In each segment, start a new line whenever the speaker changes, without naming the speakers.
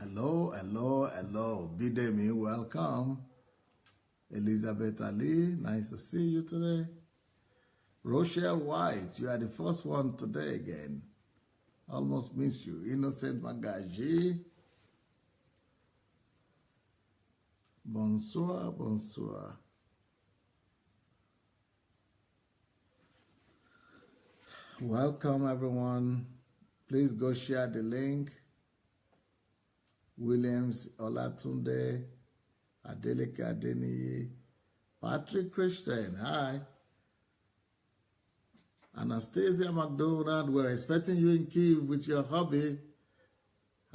Hello, hello, hello. Bidemi, welcome. Elizabeth Ali, nice to see you today. Rochelle White, you are the first one today again. Almost missed you. Innocent Magaji. Bonsoir, bonsoir. Welcome, everyone. Please go share the link. Williams Olatunde, Adeleka Adeniyi, Patrick Christian, hi. Anastasia McDonald, we're expecting you in Kyiv with your hobby.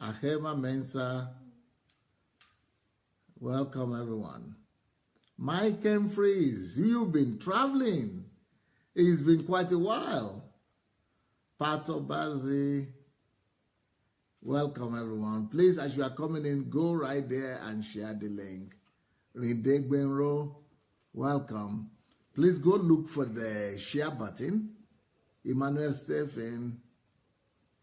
Ahema Mensa, welcome everyone. Mike Freeze, you've been traveling. It's been quite a while. Pato Bazi, welcome everyone. Please, as you are coming in, go right there and share the link. Ridegbenro, welcome. Please go look for the share button. Emmanuel Stephen,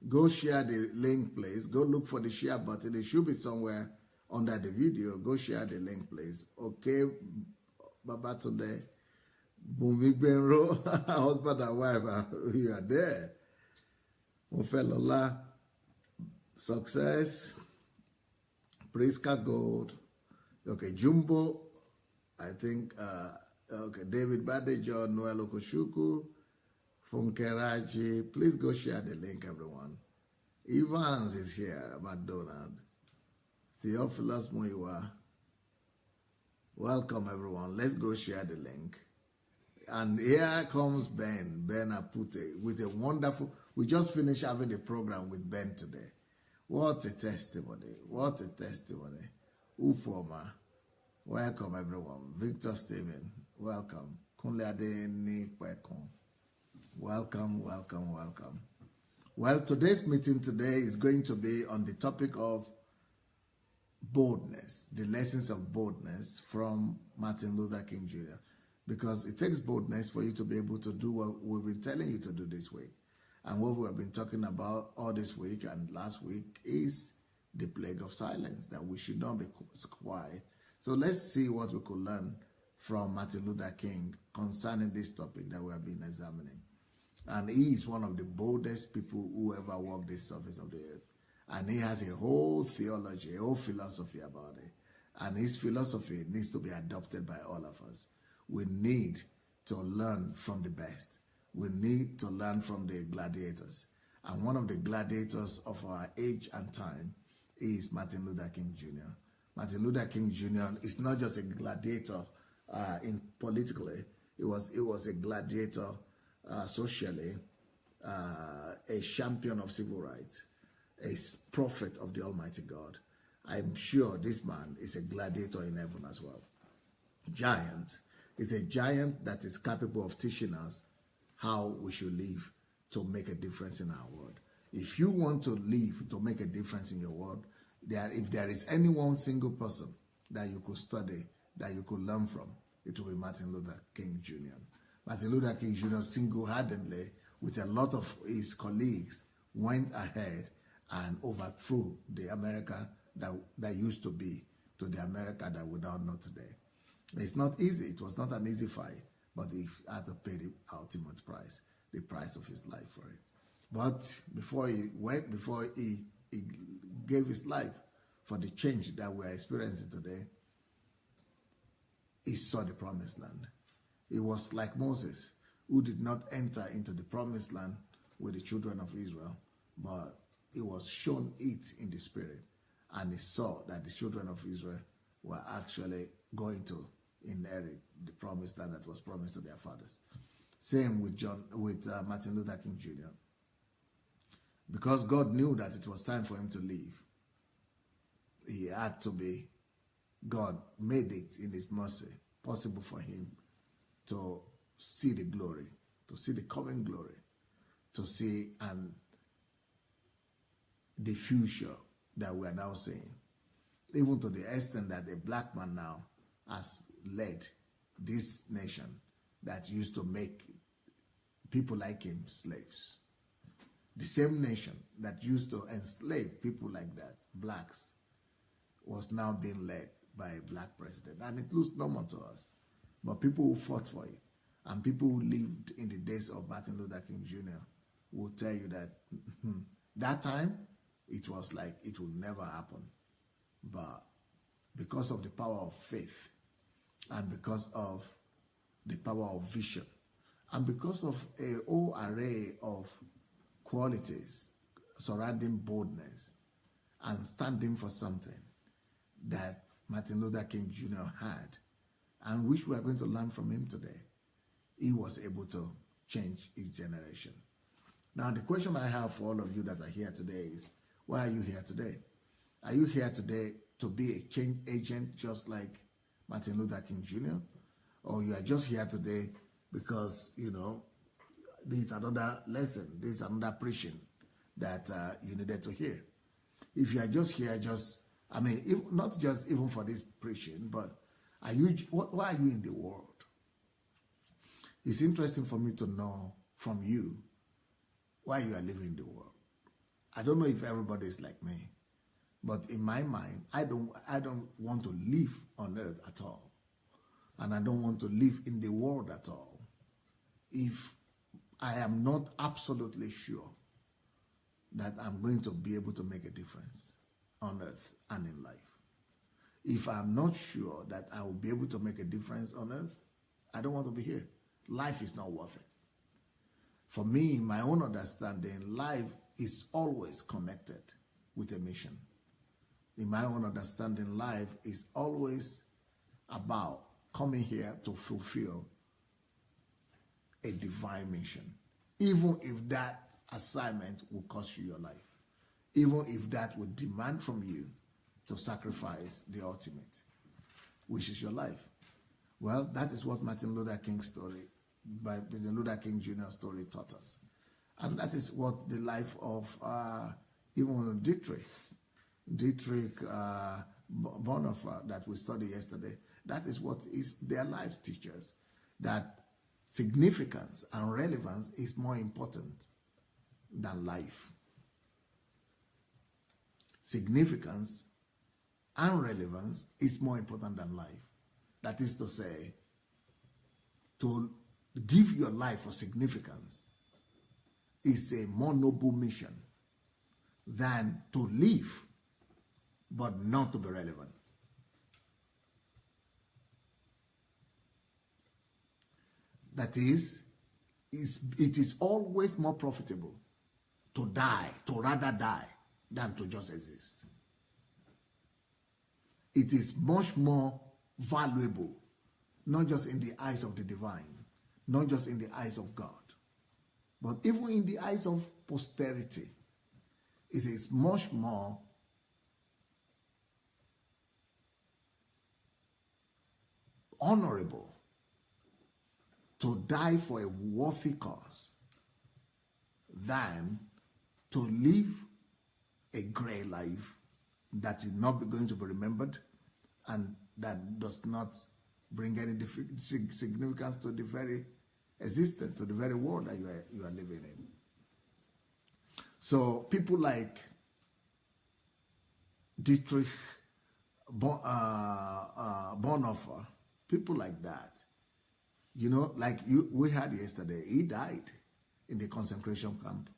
go share the link, please. Go look for the share button. It should be somewhere under the video. Go share the link, please. Okay, Babatunde, Bumigbenro, husband and wife, you are there. Ofelola, Success, Priska Gold, okay, Jumbo, I think, okay, David Badejo, Noel Okoshuku, Funkeraji, please go share the link, everyone. Evans is here, McDonald, Theophilus Muiwa, welcome everyone, let's go share the link. And here comes Ben Apute with a wonderful, we just finished having a program with Ben today. What a testimony, what a testimony. Ufoma, welcome everyone. Victor Steven, welcome. Kunleade Kwekon, welcome, welcome, welcome. Well, today's meeting today is going to be on the topic of boldness, the lessons of boldness from Martin Luther King Jr. Because it takes boldness for you to be able to do what we've been telling you to do this week. And what we have been talking about all this week and last week is the plague of silence, that we should not be quiet. So let's see what we could learn from Martin Luther King concerning this topic that we have been examining. And he is one of the boldest people who ever walked the surface of the earth. And he has a whole theology, a whole philosophy about it. And his philosophy needs to be adopted by all of us. We need to learn from the best. We need to learn from the gladiators. And one of the gladiators of our age and time is Martin Luther King Jr. Martin Luther King Jr. is not just a gladiator politically. It was a gladiator socially, a champion of civil rights, a prophet of the Almighty God. I'm sure this man is a gladiator in heaven as well. Giant is a giant that is capable of teaching us how we should live to make a difference in our world. If you want to live to make a difference in your world, if there is any one single person that you could study, that you could learn from, it will be Martin Luther King Jr. Martin Luther King Jr. single-handedly, with a lot of his colleagues, went ahead and overthrew the America that used to be to the America that we now know today. It's not easy. It was not an easy fight, but he had to pay the ultimate price, the price of his life for it. But before he gave his life for the change that we are experiencing today, he saw the promised land. It was like Moses, who did not enter into the promised land with the children of Israel, but he was shown it in the spirit, and he saw that the children of Israel were actually going to inherit the promised land that was promised to their fathers. Same with Martin Luther King Jr. Because God knew that it was time for him to leave, he had to be, God made it in his mercy possible for him to see the glory, to see the coming glory, to see the future that we are now seeing. Even to the extent that a black man now has led this nation that used to make people like him slaves. The same nation that used to enslave people like that, blacks, was now being led by a black president. And it looks normal to us. But people who fought for it and people who lived in the days of Martin Luther King Jr. will tell you that that time, it was like it would never happen. But because of the power of faith and because of the power of vision and because of a whole array of qualities surrounding boldness and standing for something that Martin Luther King Jr. had and which we are going to learn from him today, he was able to change his generation. Now, the question I have for all of you that are here today is, why are you here today? Are you here today to be a change agent just like Martin Luther King Jr.? Or you are just here today because, you know, this is another lesson, this is another preaching that you needed to hear? If you are just here, I mean, if, not just even for this preaching, but why are you in the world? It's interesting for me to know from you why you are living in the world. I don't know if everybody is like me, but in my mind, I don't want to live on earth at all. And I don't want to live in the world at all if I am not absolutely sure that I'm going to be able to make a difference on earth and in life. If I'm not sure that I will be able to make a difference on earth, I don't want to be here. Life is not worth it. For me, in my own understanding, life is always connected with a mission. In my own understanding, life is always about coming here to fulfill a divine mission, even if that assignment will cost you your life, even if that would demand from you to sacrifice the ultimate, which is your life. Well, that is what Martin Luther King's story, by Martin Luther King Jr. story taught us. And that is what the life of even Dietrich Bonhoeffer that we studied yesterday, that is what is their life teachers, that significance and relevance is more important than life. Significance and relevance is more important than life. That is to say, to give your life for significance is a more noble mission than to live but not to be relevant. That is, it is always more profitable to die, to rather die, than to just exist. It is much more valuable, not just in the eyes of the divine, not just in the eyes of God, but even in the eyes of posterity. It is much more honorable to die for a worthy cause than to live a gray life that is not going to be remembered and that does not bring any significance to the very existence, to the very world that you are living in. So people like Dietrich Bonhoeffer, people like that, you know, like we had yesterday, he died in the concentration camp,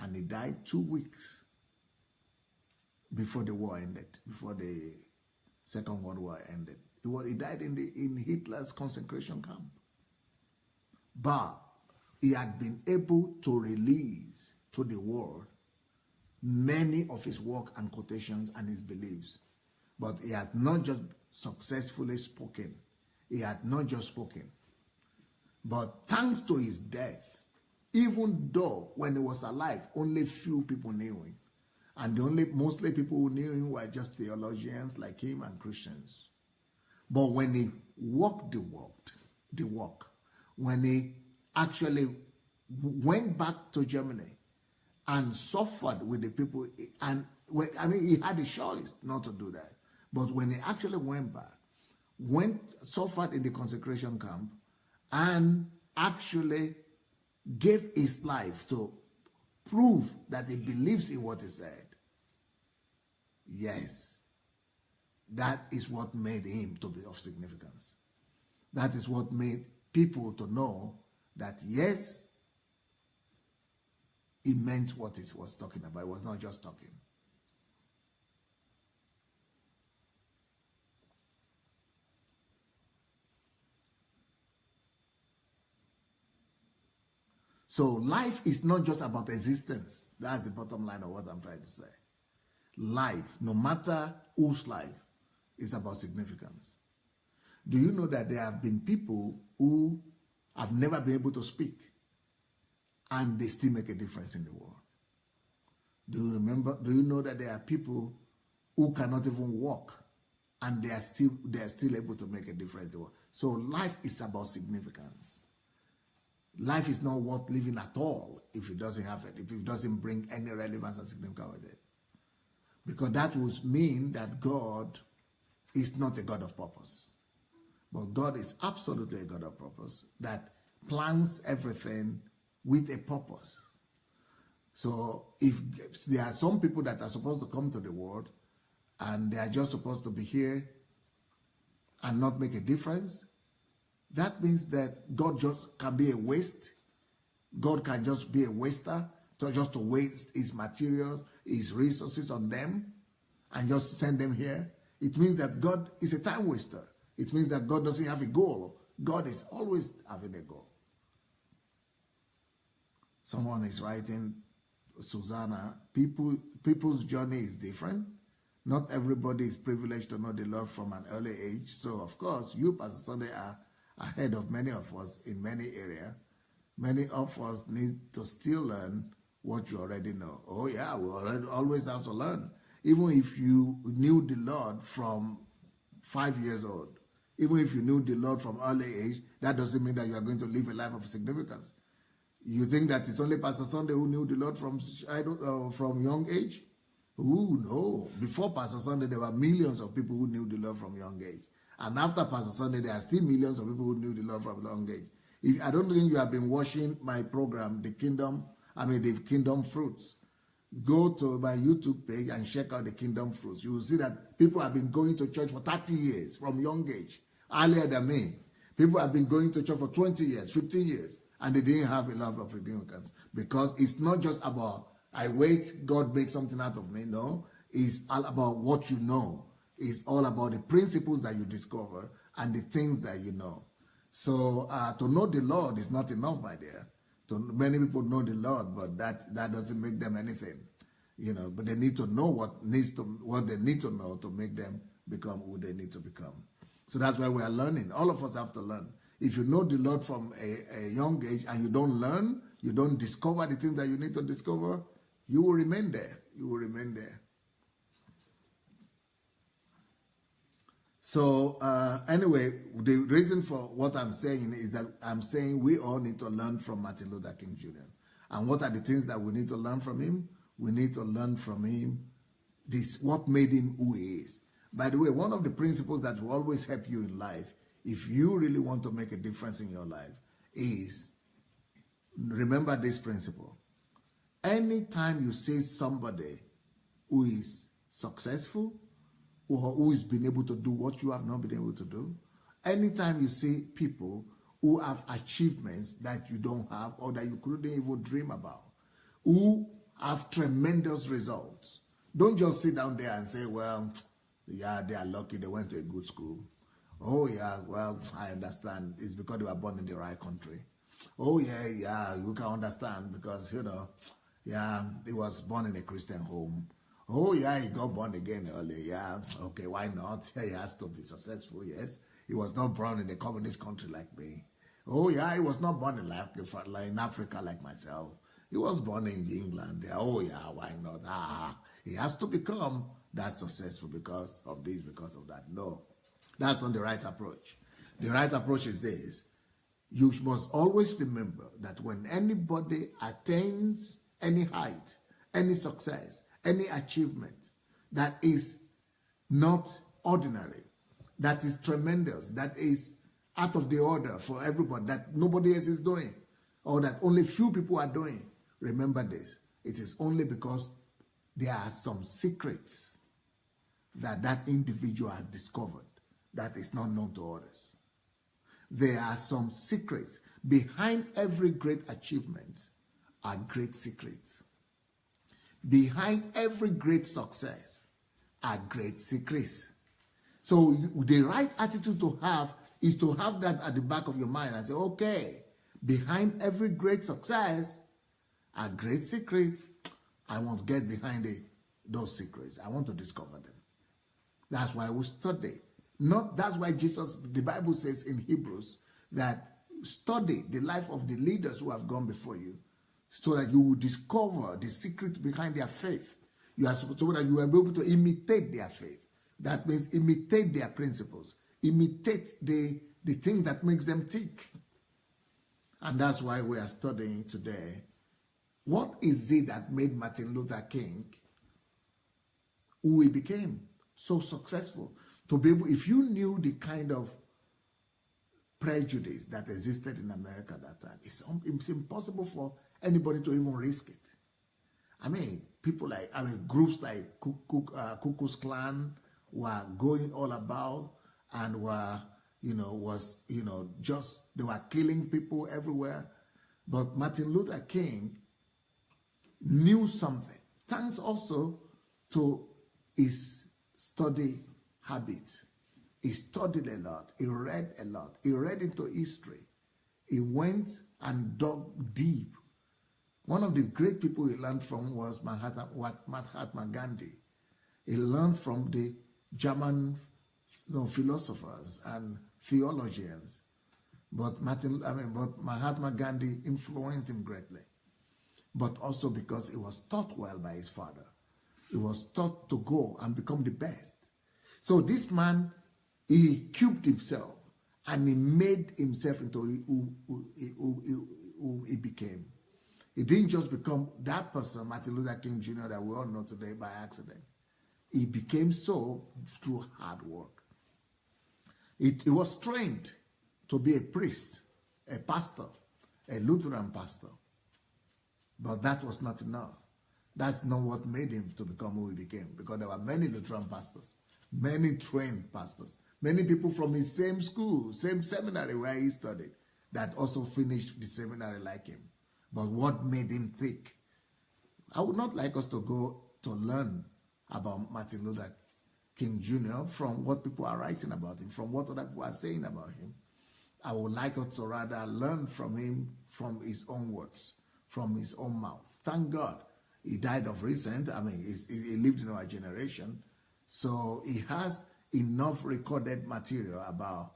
and he died 2 weeks before the war ended, before the Second World War ended. He died in Hitler's concentration camp. But he had been able to release to the world many of his work and quotations and his beliefs. But he had not just successfully spoken. He had not just spoken. But thanks to his death, even though when he was alive, only few people knew him. And mostly people who knew him were just theologians like him and Christians. But when he walked the walk, when he actually went back to Germany and suffered with the people, and he had a choice not to do that. But when he actually went back, suffered in the concentration camp, and actually gave his life to prove that he believes in what he said, yes, that is what made him to be of significance. That is what made people to know that, yes, he meant what he was talking about. It was not just talking. So life is not just about existence. That's the bottom line of what I'm trying to say. Life, no matter whose life, is about significance. Do you know that there have been people who have never been able to speak and they still make a difference in the world? Do you know that there are people who cannot even walk and they are still able to make a difference in the world? So life is about significance. Life is not worth living at all if it doesn't have it, if it doesn't bring any relevance and significance with it. Because that would mean that God is not a God of purpose. But God is absolutely a God of purpose that plans everything with a purpose. So if there are some people that are supposed to come to the world and they are just supposed to be here and not make a difference, that means that God just can be a waste. God can just be a waster, just to waste his materials, his resources on them and just send them here. It means that God is a time waster. It means that God doesn't have a goal. God is always having a goal. Someone is writing, Susanna, people's journey is different. Not everybody is privileged to know the Lord from an early age. So, of course, you, Pastor Sunday, are ahead of many of us in many areas. Many of us need to still learn what you already know. Oh, yeah, we always have to learn. Even if you knew the Lord from 5 years old, even if you knew the Lord from early age, that doesn't mean that you are going to live a life of significance. You think that it's only Pastor Sunday who knew the Lord from young age? Ooh, no. Before Pastor Sunday, there were millions of people who knew the Lord from young age. And after Pastor Sunday, there are still millions of people who knew the Lord from young age. I don't think you have been watching my program, the Kingdom Fruits. Go to my YouTube page and check out the Kingdom Fruits. You will see that people have been going to church for 30 years from young age, earlier than me. People have been going to church for 20 years, 15 years, and they didn't have a love of significance. Because it's not just about, I wait, God makes something out of me. No, it's all about what you know. It's all about the principles that you discover and the things that you know. So to know the Lord is not enough, my dear. Many people know the Lord, but that doesn't make them anything, But they need to know what they need to know to make them become who they need to become. So that's why we are learning. All of us have to learn. If you know the Lord from a young age and you don't learn, you don't discover the things that you need to discover, you will remain there. You will remain there. So anyway, the reason for what I'm saying is that I'm saying we all need to learn from Martin Luther King Jr. And what are the things that we need to learn from him? We need to learn from him what made him who he is. By the way, one of the principles that will always help you in life, if you really want to make a difference in your life, is remember this principle. Anytime you see somebody who is successful, or who has been able to do what you have not been able to do. Anytime you see people who have achievements that you don't have or that you couldn't even dream about, who have tremendous results, don't just sit down there and say, well, yeah, they are lucky they went to a good school. Oh, yeah, well, I understand. It's because they were born in the right country. Oh, yeah, you can understand because, yeah, he was born in a Christian home. Oh, yeah, he got born again early. Yeah, okay, why not? He has to be successful, yes. He was not born in a communist country like me. Oh, yeah, he was not born in Africa like myself. He was born in England. Oh, yeah, why not? He has to become that successful because of this, because of that. No, that's not the right approach. The right approach is this. You must always remember that when anybody attains any height, any success, any achievement that is not ordinary, that is tremendous, that is out of the order for everybody, that nobody else is doing, or that only few people are doing, remember this. It is only because there are some secrets that that individual has discovered that is not known to others. There are some secrets. Behind every great achievement are great secrets. Behind every great success are great secrets. So the right attitude to have is to have that at the back of your mind and say, okay, behind every great success are great secrets. I want to get behind those secrets. I want to discover them. That's why we study. That's why the Bible says in Hebrews that study the life of the leaders who have gone before you so that you will discover the secret behind their faith. So that you will be able to imitate their faith. That means imitate their principles. Imitate the things that makes them tick. And that's why we are studying today. What is it that made Martin Luther King who he became so successful? To be able, if you knew the kind of prejudice that existed in America at that time, it's impossible for anybody to even risk it. I mean, groups like Ku Klux Klan were going all about and were, they were killing people everywhere. But Martin Luther King knew something, thanks also to his study habits. He studied a lot. He read a lot. He read into history. He went and dug deep. One of the great people he learned from was Mahatma Gandhi. He learned from the German philosophers and theologians. But Mahatma Gandhi influenced him greatly. But also because he was taught well by his father. He was taught to go and become the best. So this man, he cubed himself and he made himself into who he became. He didn't just become that person, Martin Luther King Jr., that we all know today by accident. He became so through hard work. He was trained to be a priest, a pastor, a Lutheran pastor. But that was not enough. That's not what made him to become who he became, because there were many Lutheran pastors, many trained pastors, many people from his same school, same seminary where he studied, that also finished the seminary like him. But what made him thick? I would not like us to go to learn about Martin Luther King Jr. from what people are writing about him, from what other people are saying about him. I would like us to rather learn from him from his own words, from his own mouth. Thank God he died of recent. I mean, he lived in our generation. So he has enough recorded material about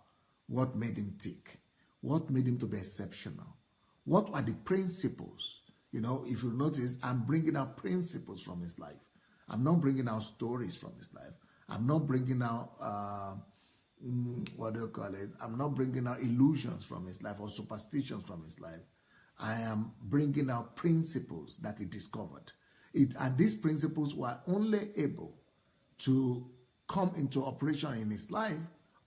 what made him tick, what made him to be exceptional. What are the principles? You know, if you notice, I'm bringing out principles from his life. I'm not bringing out stories from his life. I'm not bringing out, I'm not bringing out illusions from his life or superstitions from his life. I am bringing out principles that he discovered. And these principles were only able to come into operation in his life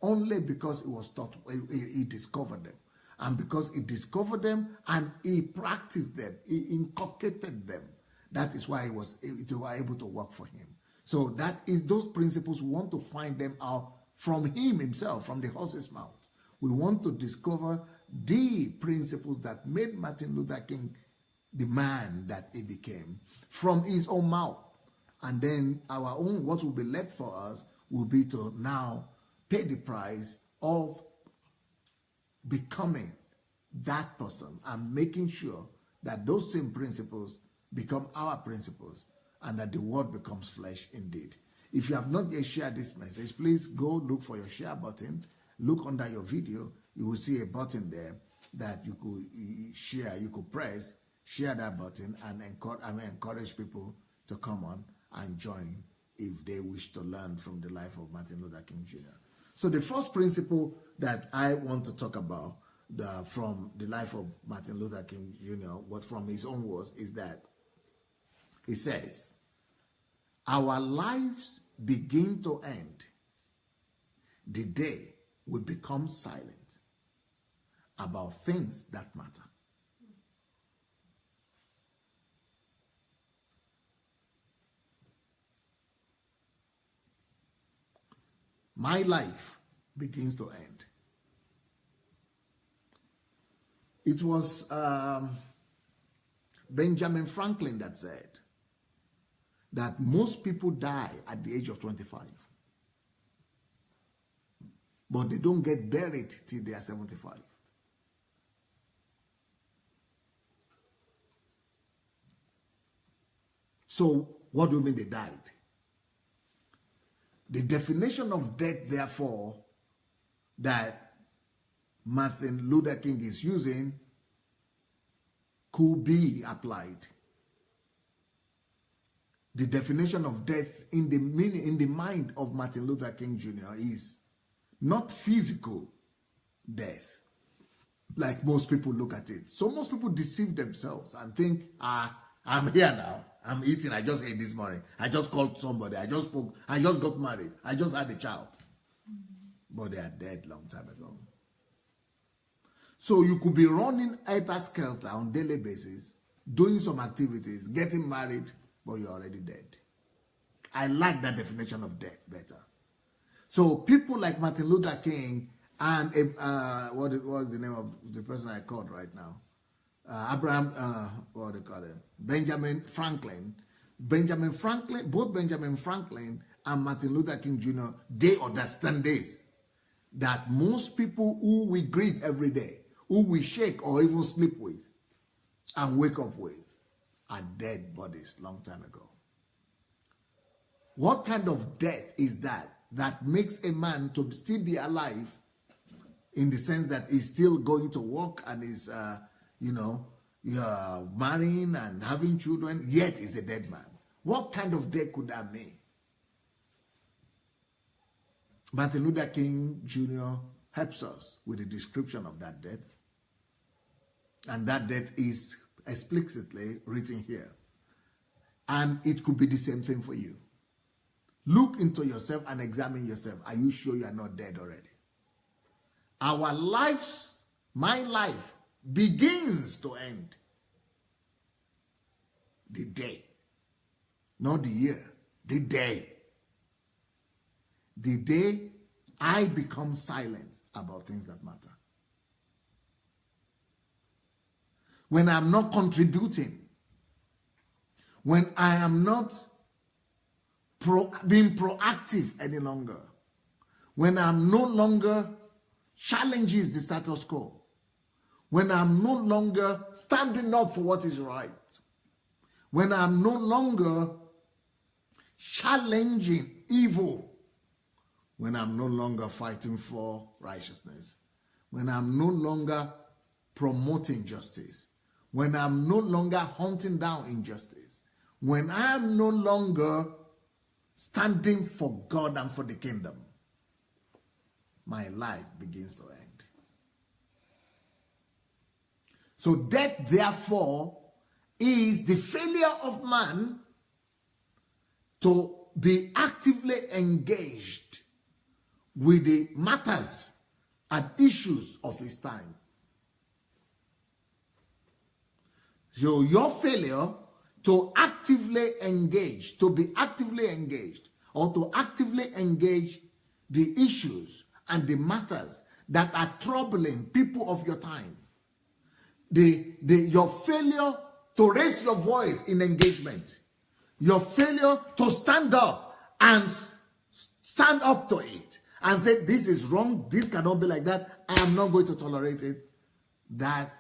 only because he was taught, he discovered them. And because he discovered them and he practiced them, he inculcated them. That is why they were able to work for him. So that is those principles. We want to find them out from him himself, from the horse's mouth. We want to discover the principles that made Martin Luther King the man that he became from his own mouth. And then our own, what will be left for us will be to now pay the price of becoming that person and making sure that those same principles become our principles and that the word becomes flesh indeed. If you have not yet shared this message, please go look for your share button. Look under your video. You will see a button there that you could share, you could press, share that button and encourage people to come on and join if they wish to learn from the life of Martin Luther King Jr. So the first principle that I want to talk about from the life of Martin Luther King Jr., was from his own words, is that he says, our lives begin to end the day we become silent about things that matter. my life begins to end. It was Benjamin Franklin that said that most people die at the age of 25, but they don't get buried till they are 75. So, what do you mean they died? The definition of death, therefore, that Martin Luther King is using could be applied. The definition of death in the mind of Martin Luther King Jr. is not physical death, like most people look at it. So most people deceive themselves and think, I'm here now. I'm eating. I just ate this morning. I just called somebody. I just spoke. I just got married. I just had a child. But they are dead long time ago. So you could be running helter-skelter on a daily basis, doing some activities, getting married, but you're already dead. I like that definition of death better. So people like Martin Luther King and what was the name of the person I called right now? What do they call him? Benjamin Franklin. Both Benjamin Franklin and Martin Luther King Jr., they understand this. That most people who we greet every day, who we shake or even sleep with and wake up with, are dead bodies long time ago. What kind of death is that makes a man to still be alive in the sense that he's still going to work and is, marrying and having children, yet is a dead man? What kind of death could that mean? Martin Luther King Jr. helps us with the description of that death. And that death is explicitly written here. And it could be the same thing for you. Look into yourself and examine yourself. Are you sure you are not dead already? Our lives, my life, begins to end the day. Not the year, the day. The day I become silent about things that matter. When I'm not contributing, when I am not being proactive any longer, when I'm no longer challenges the status quo, when I'm no longer standing up for what is right, when I'm no longer challenging evil, when I'm no longer fighting for righteousness, when I'm no longer promoting justice, when I'm no longer hunting down injustice, when I'm no longer standing for God and for the kingdom, my life begins to end. So death, therefore, is the failure of man to be actively engaged with the matters and issues of his time. So your failure to actively engage, to be actively engaged, or to actively engage the issues and the matters that are troubling people of your time. Your failure to raise your voice in engagement, your failure to stand up and stand up to it and say, this is wrong, this cannot be like that, I am not going to tolerate it. That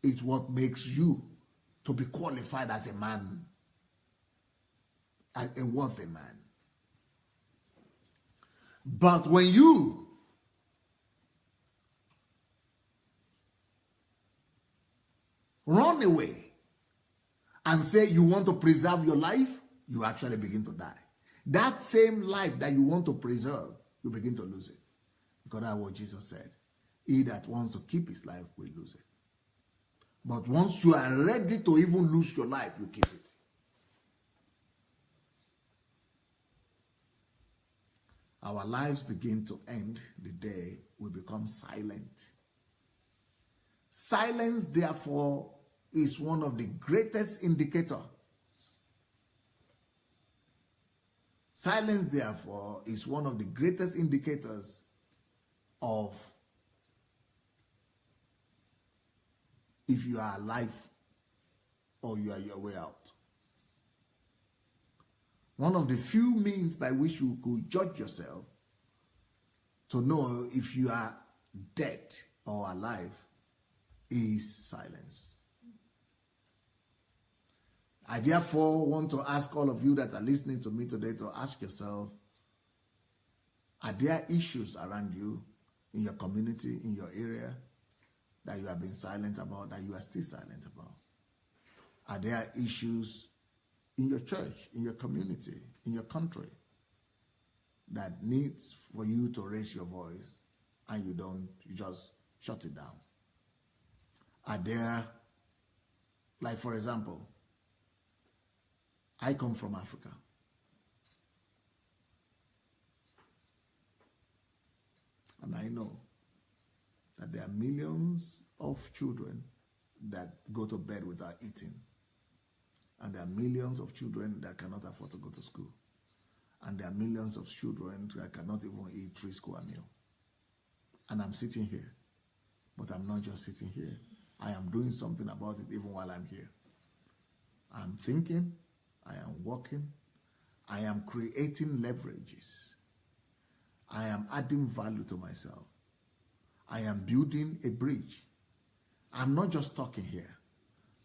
is what makes you to be qualified as a man, as a worthy man. But when you run away and say you want to preserve your life, you actually begin to die. That same life that you want to preserve, you begin to lose it. Because that's what Jesus said. He that wants to keep his life will lose it. But once you are ready to even lose your life, you keep it. Our lives begin to end the day we become silent. Silence, therefore, is one of the greatest indicators. Silence, therefore, is one of the greatest indicators of if you are alive or you are your way out. One of the few means by which you could judge yourself to know if you are dead or alive is silence. I therefore want to ask all of you that are listening to me today to ask yourself, are there issues around you, in your community, in your area, that you have been silent about, that you are still silent about? Are there issues in your church, in your community, in your country, that needs for you to raise your voice and you just shut it down? Are there, like for example, I come from Africa. And I know that there are millions of children that go to bed without eating. And there are millions of children that cannot afford to go to school. And there are millions of children that cannot even eat 3 square meals. And I'm sitting here. But I'm not just sitting here. I am doing something about it even while I'm here. I'm thinking, I am working, I am creating leverages. I am adding value to myself. I am building a bridge. I'm not just talking here.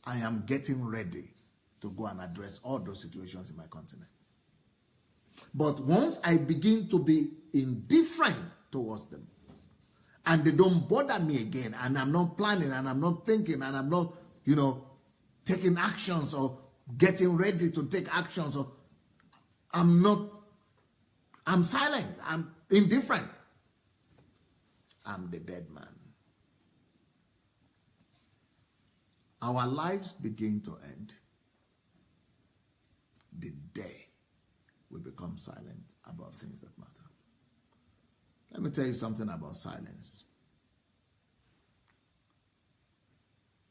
I am getting ready to go and address all those situations in my continent. But once I begin to be indifferent towards them, and they don't bother me again, and I'm not planning, and I'm not thinking, and I'm not, taking actions or getting ready to take actions, or I'm silent, I'm indifferent, I'm the dead man. Our lives begin to end the day we become silent about things that matter. Let me tell you something about silence.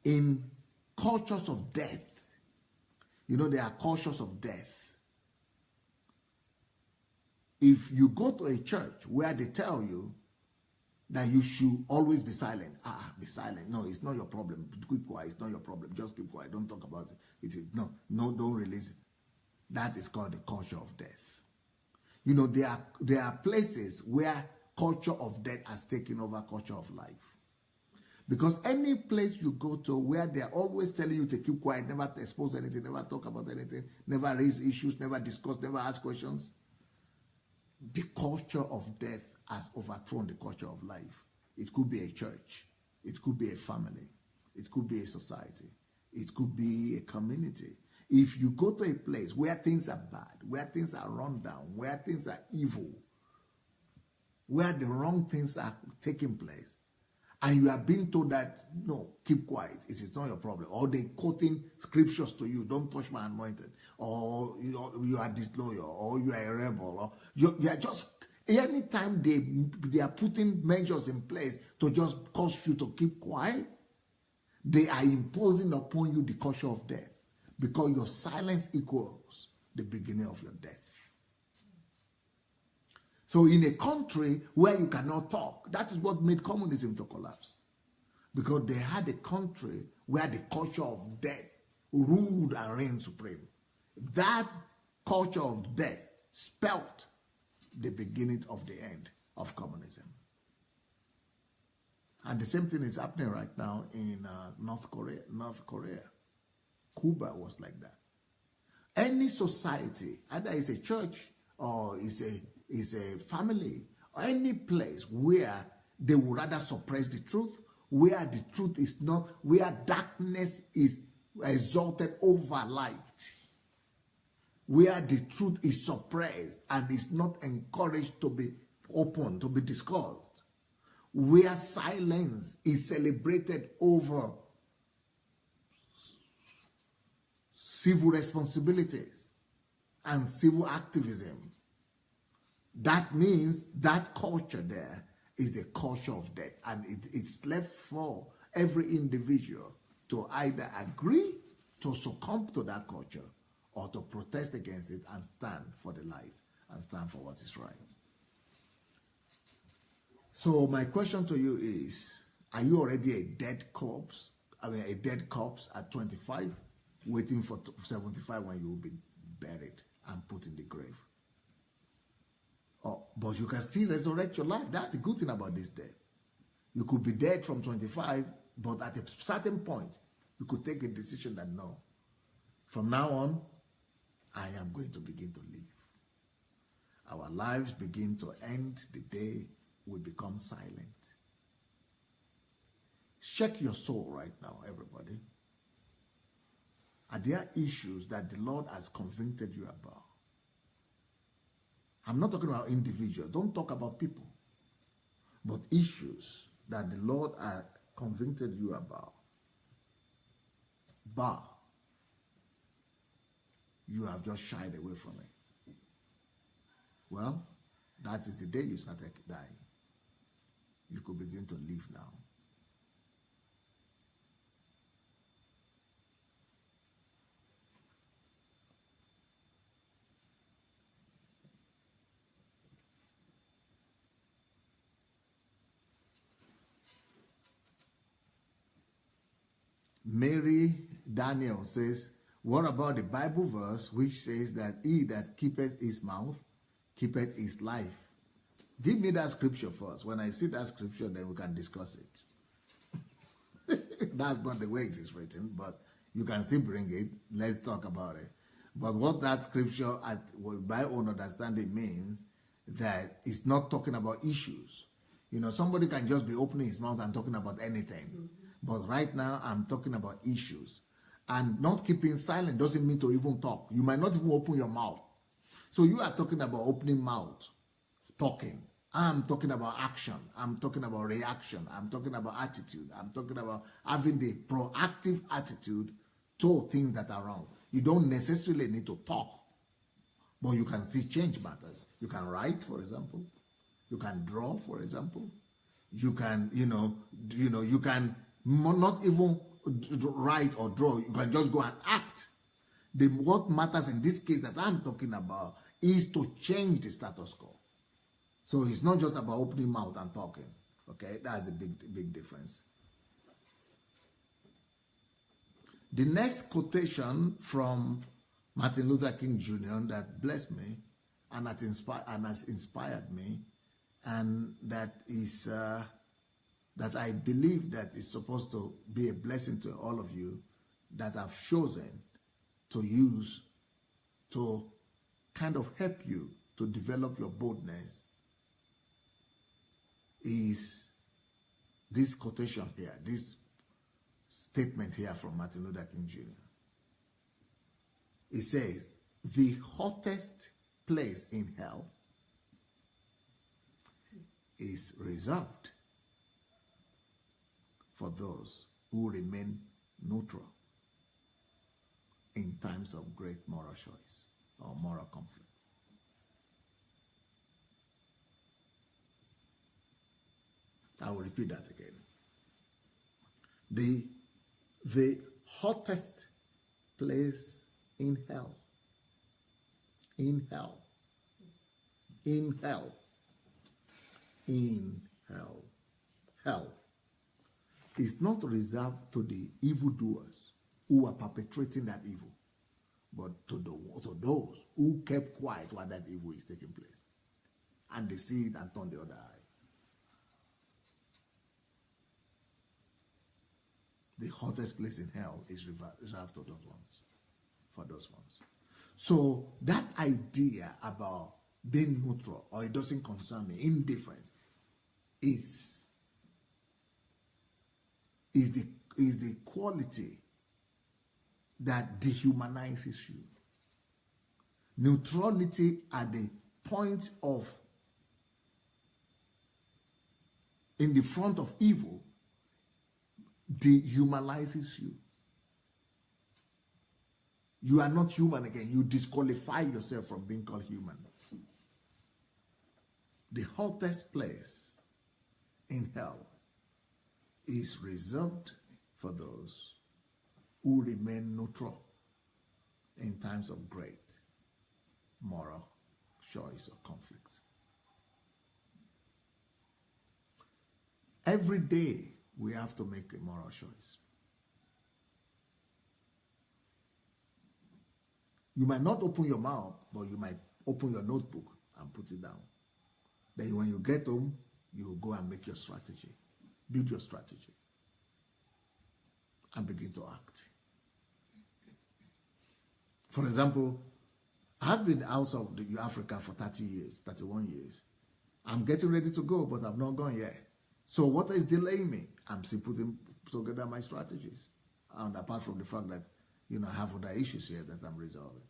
In cultures of death, there are cultures of death. If you go to a church where they tell you that you should always be silent, be silent. No, it's not your problem. Keep quiet. It's not your problem. Just keep quiet. Don't talk about it. No, don't release it. That is called the culture of death. There are places where culture of death has taken over culture of life. Because any place you go to where they are always telling you to keep quiet, never expose anything, never talk about anything, never raise issues, never discuss, never ask questions, the culture of death has overthrown the culture of life. It could be a church. It could be a family. It could be a society. It could be a community. If you go to a place where things are bad, where things are run down, where things are evil, where the wrong things are taking place, and you are being told that, no, keep quiet, it is not your problem, or they quoting scriptures to you, don't touch my anointed, or you are disloyal, or you are a rebel, or you are just, anytime they are putting measures in place to just cause you to keep quiet, they are imposing upon you the culture of death, because your silence equals the beginning of your death. So in a country where you cannot talk, that is what made communism to collapse. Because they had a country where the culture of death ruled and reigned supreme. That culture of death spelt the beginning of the end of communism. And the same thing is happening right now in North Korea. Cuba was like that. Any society, either it's a church or it's a family, or any place where they would rather suppress the truth, where the truth is not, where darkness is exalted over light, where the truth is suppressed and is not encouraged to be open, to be discussed, where silence is celebrated over civil responsibilities and civil activism. That means that culture there is the culture of death, and it's left for every individual to either agree to succumb to that culture or to protest against it and stand for the lies and stand for what is right. So my question to you is, are you already a dead corpse? I mean, a dead corpse at 25, waiting for 75 when you will be buried and put in the grave? Oh, but you can still resurrect your life. That's the good thing about this death. You could be dead from 25, but at a certain point, you could take a decision that no, from now on, I am going to begin to live. Our lives begin to end the day we become silent. Check your soul right now, everybody. Are there issues that the Lord has convicted you about? I'm not talking about individuals. Don't talk about people. But issues that the Lord has convicted you about. But you have just shied away from it. Well, that is the day you started dying. You could begin to live now. Mary Daniel says, what about the Bible verse which says that he that keepeth his mouth, keepeth his life? Give me that scripture first. When I see that scripture, then we can discuss it. That's not the way it is written, but you can still bring it. Let's talk about it. But what that scripture, by own understanding, means that it's not talking about issues. You know, somebody can just be opening his mouth and talking about anything. But right now, I'm talking about issues. And not keeping silent doesn't mean to even talk. You might not even open your mouth. So you are talking about opening mouth, talking. I'm talking about action. I'm talking about reaction. I'm talking about attitude. I'm talking about having the proactive attitude to things that are wrong. You don't necessarily need to talk, but you can still change matters. You can write, for example. You can draw, for example. You can, you can not even write or draw. You can just go and act. What matters in this case that I'm talking about is to change the status quo. So it's not just about opening mouth and talking. Okay, that's a big difference. The next quotation from Martin Luther King Jr. that blessed me and has inspired me, and that is that I believe that is supposed to be a blessing to all of you that I've chosen to use to kind of help you to develop your boldness, is this quotation here, this statement here from Martin Luther King Jr. It says, the hottest place in hell is reserved for those who remain neutral in times of great moral choice or moral conflict. I will repeat that again. The hottest place in hell, in hell, in hell, in hell, hell is not reserved to the evildoers who are perpetrating that evil, but to those who kept quiet while that evil is taking place. And they see it and turn the other eye. The hottest place in hell is reserved to those ones, for those ones. So that idea about being neutral, or it doesn't concern me, indifference, is the quality that dehumanizes you. Neutrality at the point of, in the front of evil, dehumanizes you. You are not human again. You disqualify yourself from being called human. The hottest place in hell is reserved for those who remain neutral in times of great moral choice or conflict. Every day, we have to make a moral choice. You might not open your mouth, but you might open your notebook and put it down. Then when you get home, you will go and make your strategy. Build your strategy. And begin to act. For example, I've been out of Africa for 30 years, 31 years. I'm getting ready to go, but I've not gone yet. So what is delaying me? I'm still putting together my strategies. And apart from the fact that, I have other issues here that I'm resolving.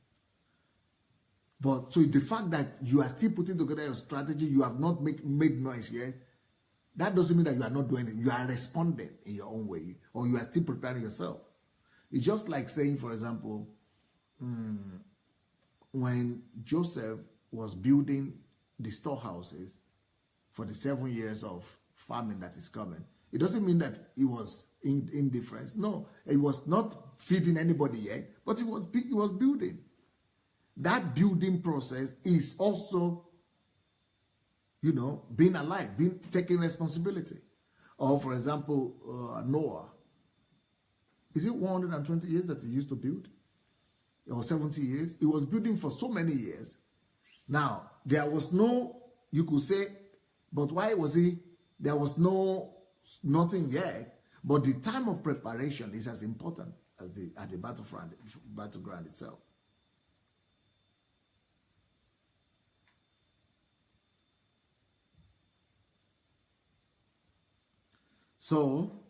But so the fact that you are still putting together your strategy, you have not made noise yet, that doesn't mean that you are not doing it. You are responding in your own way, or you are still preparing yourself. It's just like saying, for example, when Joseph was building the storehouses for the 7 years of famine that is coming, it doesn't mean that he was indifferent. No, he was not feeding anybody yet, but he was building. That building process is also, being alive, taking responsibility. Or, for example, Noah. Is it 120 years that he used to build? Or 70 years? He was building for so many years. Now, there was no, you could say, but why was he? There was nothing yet. But the time of preparation is as important as at the battleground itself. So,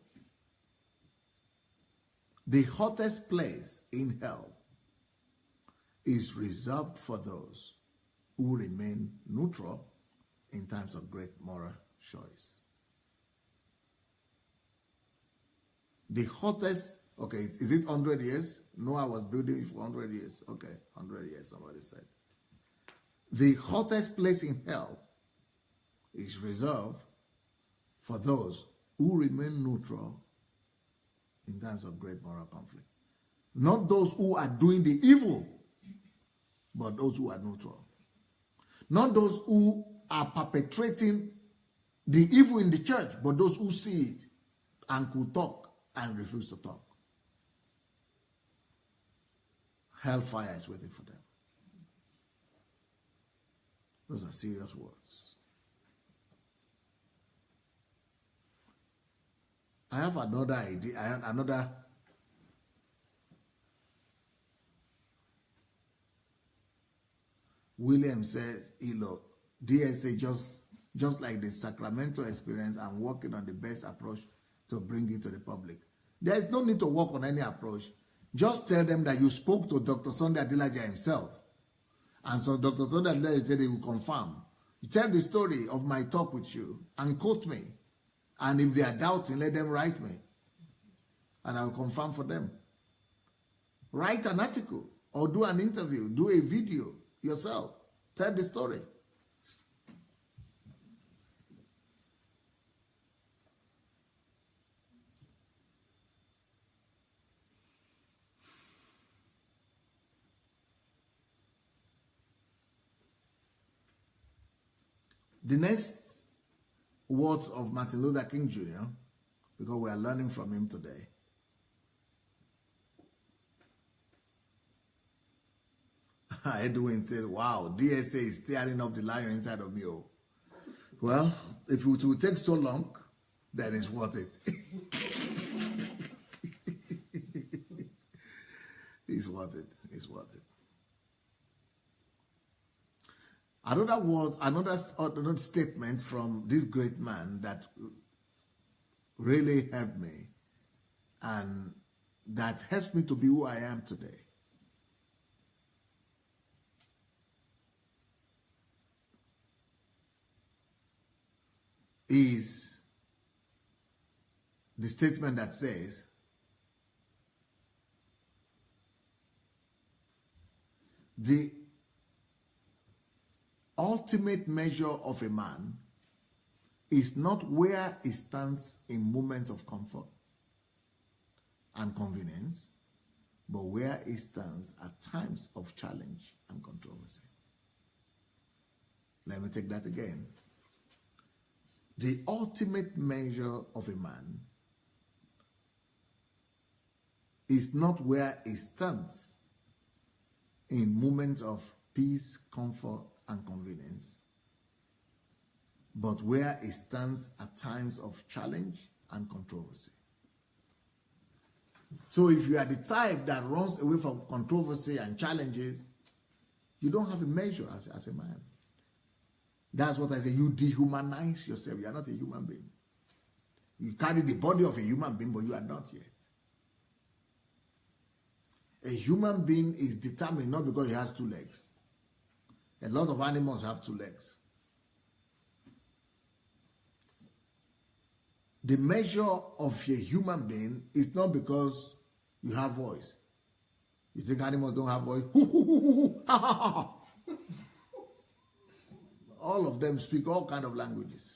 the hottest place in hell is reserved for those who remain neutral in times of great moral choice. The hottest, okay, is it 100 years? Noah was building for 100 years. Okay, 100 years, somebody said. The hottest place in hell is reserved for those who remain neutral in times of great moral conflict. Not those who are doing the evil, but those who are neutral. Not those who are perpetrating the evil in the church, but those who see it and could talk and refuse to talk. Hellfire is waiting for them. Those are serious words. I have another idea. William says, DSA just like the Sacramento experience, I'm working on the best approach to bring it to the public. There is no need to work on any approach. Just tell them that you spoke to Dr. Sunday Adelaja himself. And so Dr. Sunday Adelaja said he will confirm. You tell the story of my talk with you and quote me. And if they are doubting, let them write me. And I will confirm for them. Write an article or do an interview, do a video yourself. Tell the story. The next words of Martin Luther King Jr., because we are learning from him today. Edwin said, wow, DSA is stirring up the lion inside of me. Oh. Well, if it will take so long, then it's worth it. It's worth it. It's worth it. Another statement from this great man that really helped me and that helps me to be who I am today. Is the statement that says, the ultimate measure of a man is not where he stands in moments of comfort and convenience, but where he stands at times of challenge and controversy. Let me take that again. The ultimate measure of a man is not where he stands in moments of peace, comfort, and convenience, but where he stands at times of challenge and controversy. So if you are the type that runs away from controversy and challenges, you don't have a measure as a man. That's what I say. You dehumanize yourself. You are not a human being. You carry the body of a human being, but you are not yet. A human being is determined not because he has 2 legs. A lot of animals have 2 legs. The measure of a human being is not because you have voice. You think animals don't have voice? All of them speak all kinds of languages.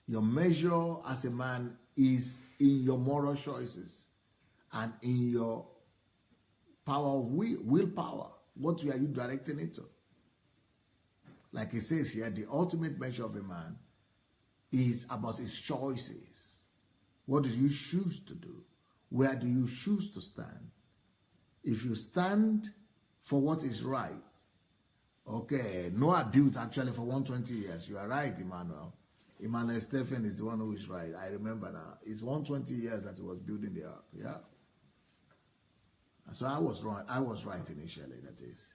Your measure as a man is in your moral choices and in your power of willpower. What are you directing it to? Like it says here, the ultimate measure of a man is about his choices. What do you choose to do? Where do you choose to stand? If you stand for what is right, okay, Noah built actually for 120 years. You are right, Emmanuel. Emmanuel Stephen is the one who is right. I remember now. It's 120 years that he was building the ark. Yeah. So I was wrong. I was right initially, that is.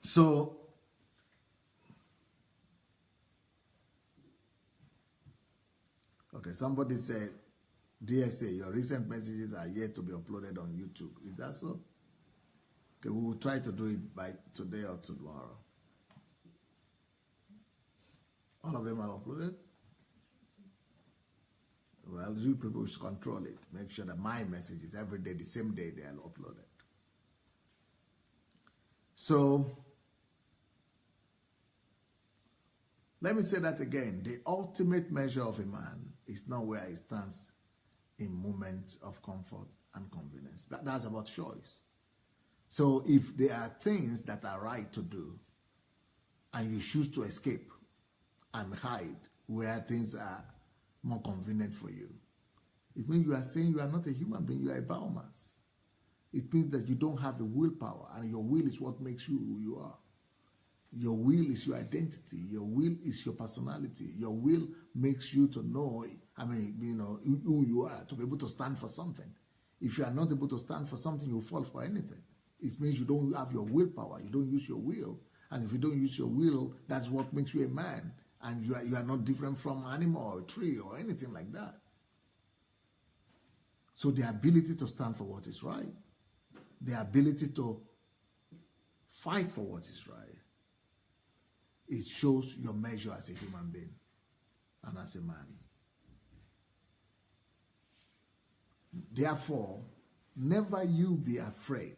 So, okay, somebody said, DSA, your recent messages are yet to be uploaded on YouTube. Is that so? Okay, we will try to do it by today or tomorrow. All of them are uploaded? Well, you people should control it. Make sure that my messages every day, the same day, they are uploaded. So, let me say that again. The ultimate measure of a man is not where he stands in moments of comfort and convenience. That's about choice. So if there are things that are right to do and you choose to escape and hide where things are more convenient for you, it means you are saying you are not a human being, you are a biomass. It means that you don't have a willpower, and your will is what makes you who you are. Your will is your identity. Your will is your personality. Your will makes you to know, who you are, to be able to stand for something. If you are not able to stand for something, you fall for anything. It means you don't have your willpower. You don't use your will. And if you don't use your will, that's what makes you a man. And you are not different from an animal or a tree or anything like that. So the ability to stand for what is right, the ability to fight for what is right, it shows your measure as a human being and as a man. Therefore, never you be afraid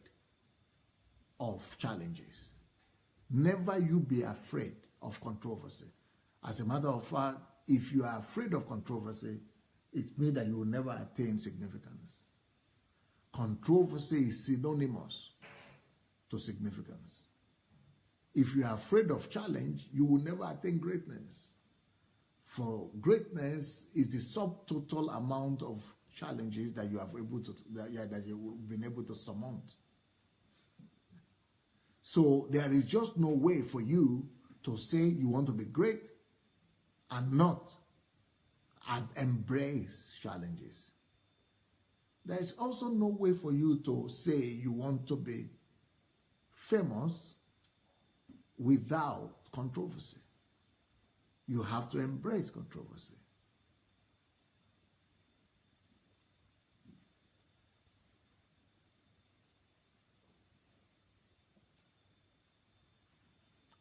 of challenges. Never you be afraid of controversy. As a matter of fact, if you are afraid of controversy, it means that you will never attain significance. Controversy is synonymous to significance. If you are afraid of challenge, you will never attain greatness. For greatness is the subtotal amount of challenges that you have that you've been able to surmount. So there is just no way for you to say you want to be great and not embrace challenges. There is also no way for you to say you want to be famous without controversy. You have to embrace controversy.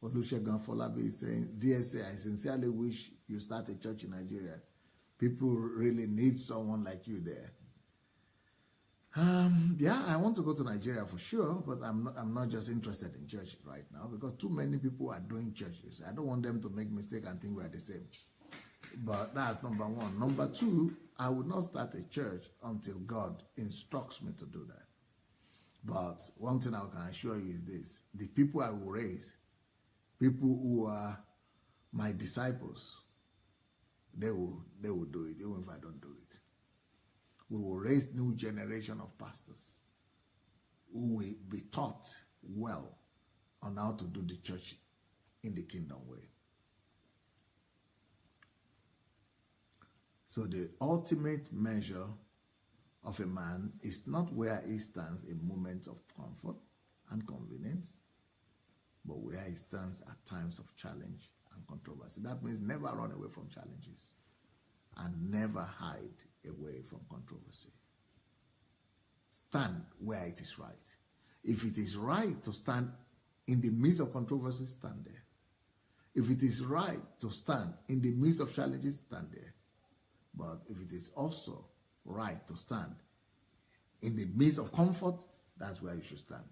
Olusegun Folabi is saying, DSA, I sincerely wish you start a church in Nigeria. People really need someone like you there. Yeah, I want to go to Nigeria for sure, but I'm not just interested in church right now because too many people are doing churches. I don't want them to make mistake and think we are the same. But that's number one. Number two, I would not start a church until God instructs me to do that. But one thing I can assure you is this: the people I will raise, people who are my disciples, they will do it, even if I don't do it. We will raise new generation of pastors who will be taught well on how to do the church in the kingdom way. So the ultimate measure of a man is not where he stands in moments of comfort and convenience, but where he stands at times of challenge and controversy. That means never run away from challenges and never hide away from controversy. Stand where it is right. If it is right to stand in the midst of controversy, stand there. If it is right to stand in the midst of challenges, stand there. But if it is also right to stand in the midst of comfort, that's where you should stand.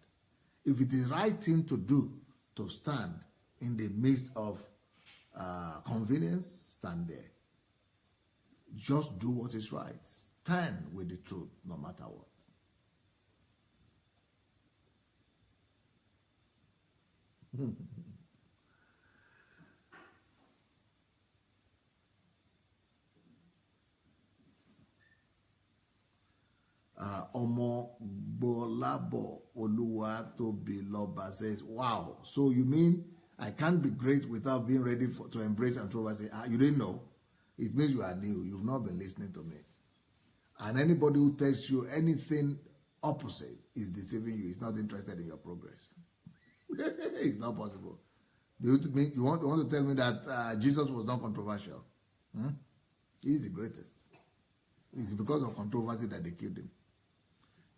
If it is right thing to do to stand in the midst of convenience, stand there. Just do what is right. Stand with the truth no matter what. Omo Bolabo Oluwatobiloba says, wow, so you mean I can't be great without being ready to embrace controversy? You didn't know? It means you are new. You've not been listening to me. And anybody who tells you anything opposite is deceiving you. Is not interested in your progress. It's not possible. You want to tell me that Jesus was not controversial? He's the greatest. It's because of controversy that they killed him.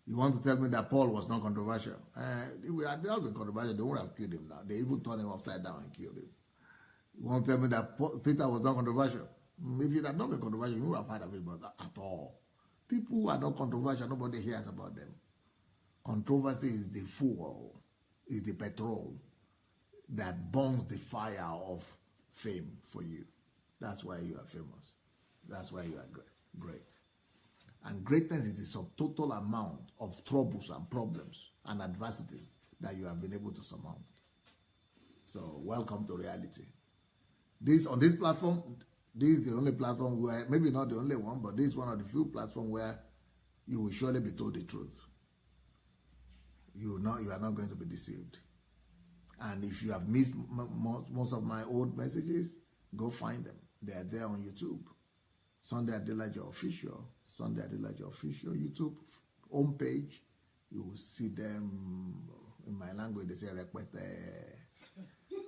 You want to tell me that Paul was not controversial? If they had not been controversial, they would have killed him now. They even turned him upside down and killed him. You want to tell me that Peter was not controversial? If it had not been controversial, you would have heard of it at all. People who are not controversial, nobody hears about them. Controversy is the fuel, is the petrol that burns the fire of fame for you. That's why you are famous. That's why you are great. And greatness is the subtotal amount of troubles and problems and adversities that you have been able to surmount. So welcome to reality. On this platform, this is the only platform where, maybe not the only one, but this is one of the few platforms where you will surely be told the truth. You are not going to be deceived. And if you have missed most of my old messages, go find them. They are there on YouTube. Sunday Adelaja Official, Sunday Adelaja Official YouTube homepage. You will see them, in my language they say repete.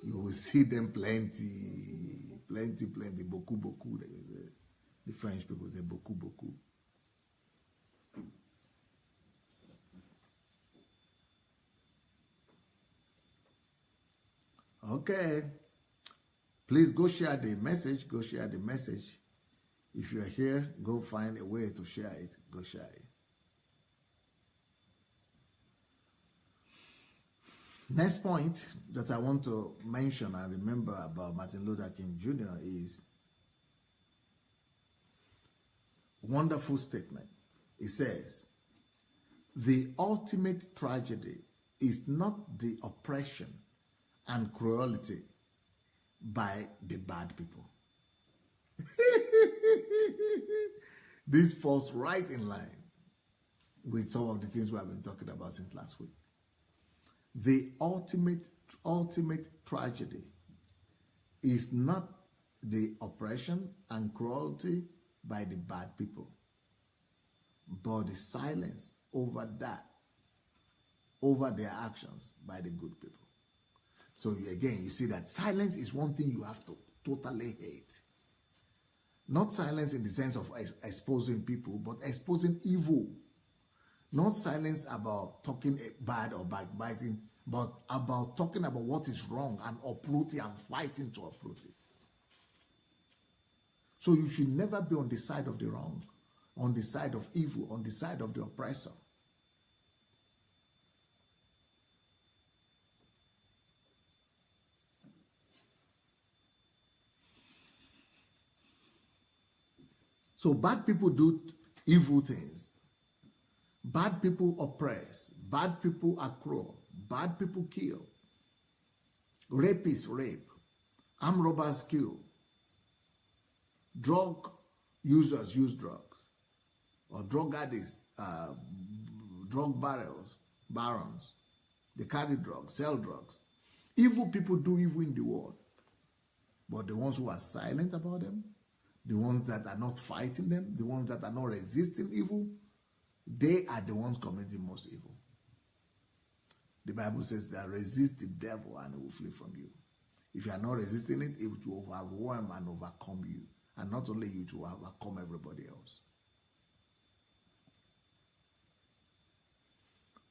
You will see them plenty, beaucoup, beaucoup. The French people say beaucoup, beaucoup. Okay. Please go share the message. Go share the message. If you're here, go find a way to share it. Go share it. Next point that I want to mention and remember about Martin Luther King Jr. is a wonderful statement. It says, the ultimate tragedy is not the oppression and cruelty by the bad people. This falls right in line with some of the things we have been talking about since last week. The ultimate tragedy is not the oppression and cruelty by the bad people, but the silence over their actions by the good people. So again, you see that silence is one thing you have to totally hate. Not silence in the sense of exposing people, but exposing evil. Not silence about talking bad or backbiting, but about talking about what is wrong and uprooting and fighting to uproot it. So you should never be on the side of the wrong, on the side of evil, on the side of the oppressor. So bad people do evil things, Bad people oppress. Bad people are cruel. Bad people kill. Rapists rape. Armed robbers kill. Drug users use drugs. Or drug addicts, drug barons. They carry drugs, sell drugs. Evil people do evil in the world. But the ones who are silent about them, the ones that are not fighting them, the ones that are not resisting evil, they are the ones committing most evil. The Bible says that resist the devil and he will flee from you. If you are not resisting it, it will overwhelm and overcome you. And not only you, to overcome everybody else.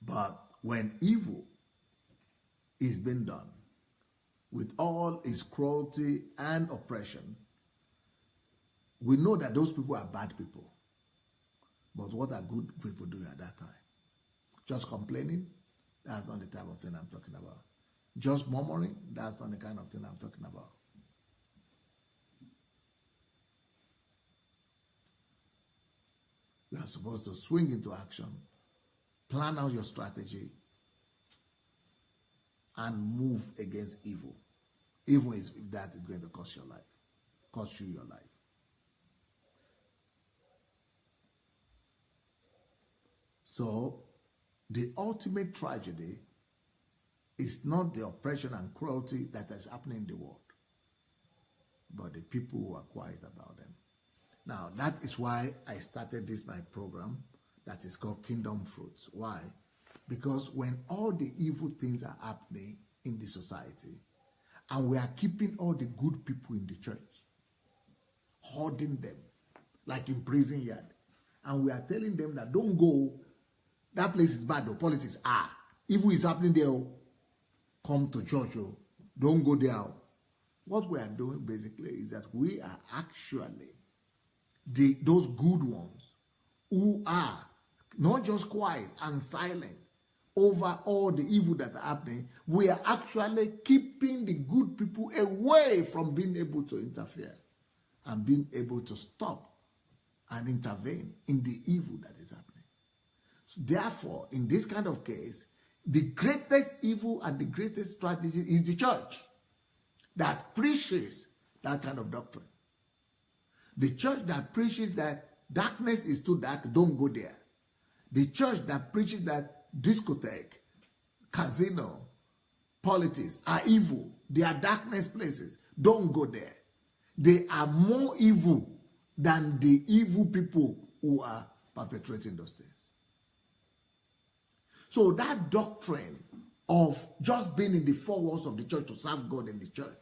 But when evil is being done, with all its cruelty and oppression, we know that those people are bad people. But what are good people doing at that time? Just complaining? That's not the type of thing I'm talking about. Just murmuring? That's not the kind of thing I'm talking about. You are supposed to swing into action, plan out your strategy, and move against evil. Even if that is going to cost your life, cost you your life. So, the ultimate tragedy is not the oppression and cruelty that is happening in the world, but the people who are quiet about them. Now, that is why I started my program that is called Kingdom Fruits. Why? Because when all the evil things are happening in the society, and we are keeping all the good people in the church, hoarding them, like in prison yard, and we are telling them that don't go, that place is bad, the politics, evil is happening there, come to church, don't go there. What we are doing basically is that we are actually those good ones who are not just quiet and silent over all the evil that are happening. We are actually keeping the good people away from being able to interfere and being able to stop and intervene in the evil that is happening. So therefore, in this kind of case, the greatest evil and the greatest strategy is the church that preaches that kind of doctrine. The church that preaches that darkness is too dark, don't go there. The church that preaches that discotheque, casino, politics are evil. They are darkness places. Don't go there. They are more evil than the evil people who are perpetrating those things. So that doctrine of just being in the four walls of the church to serve God in the church,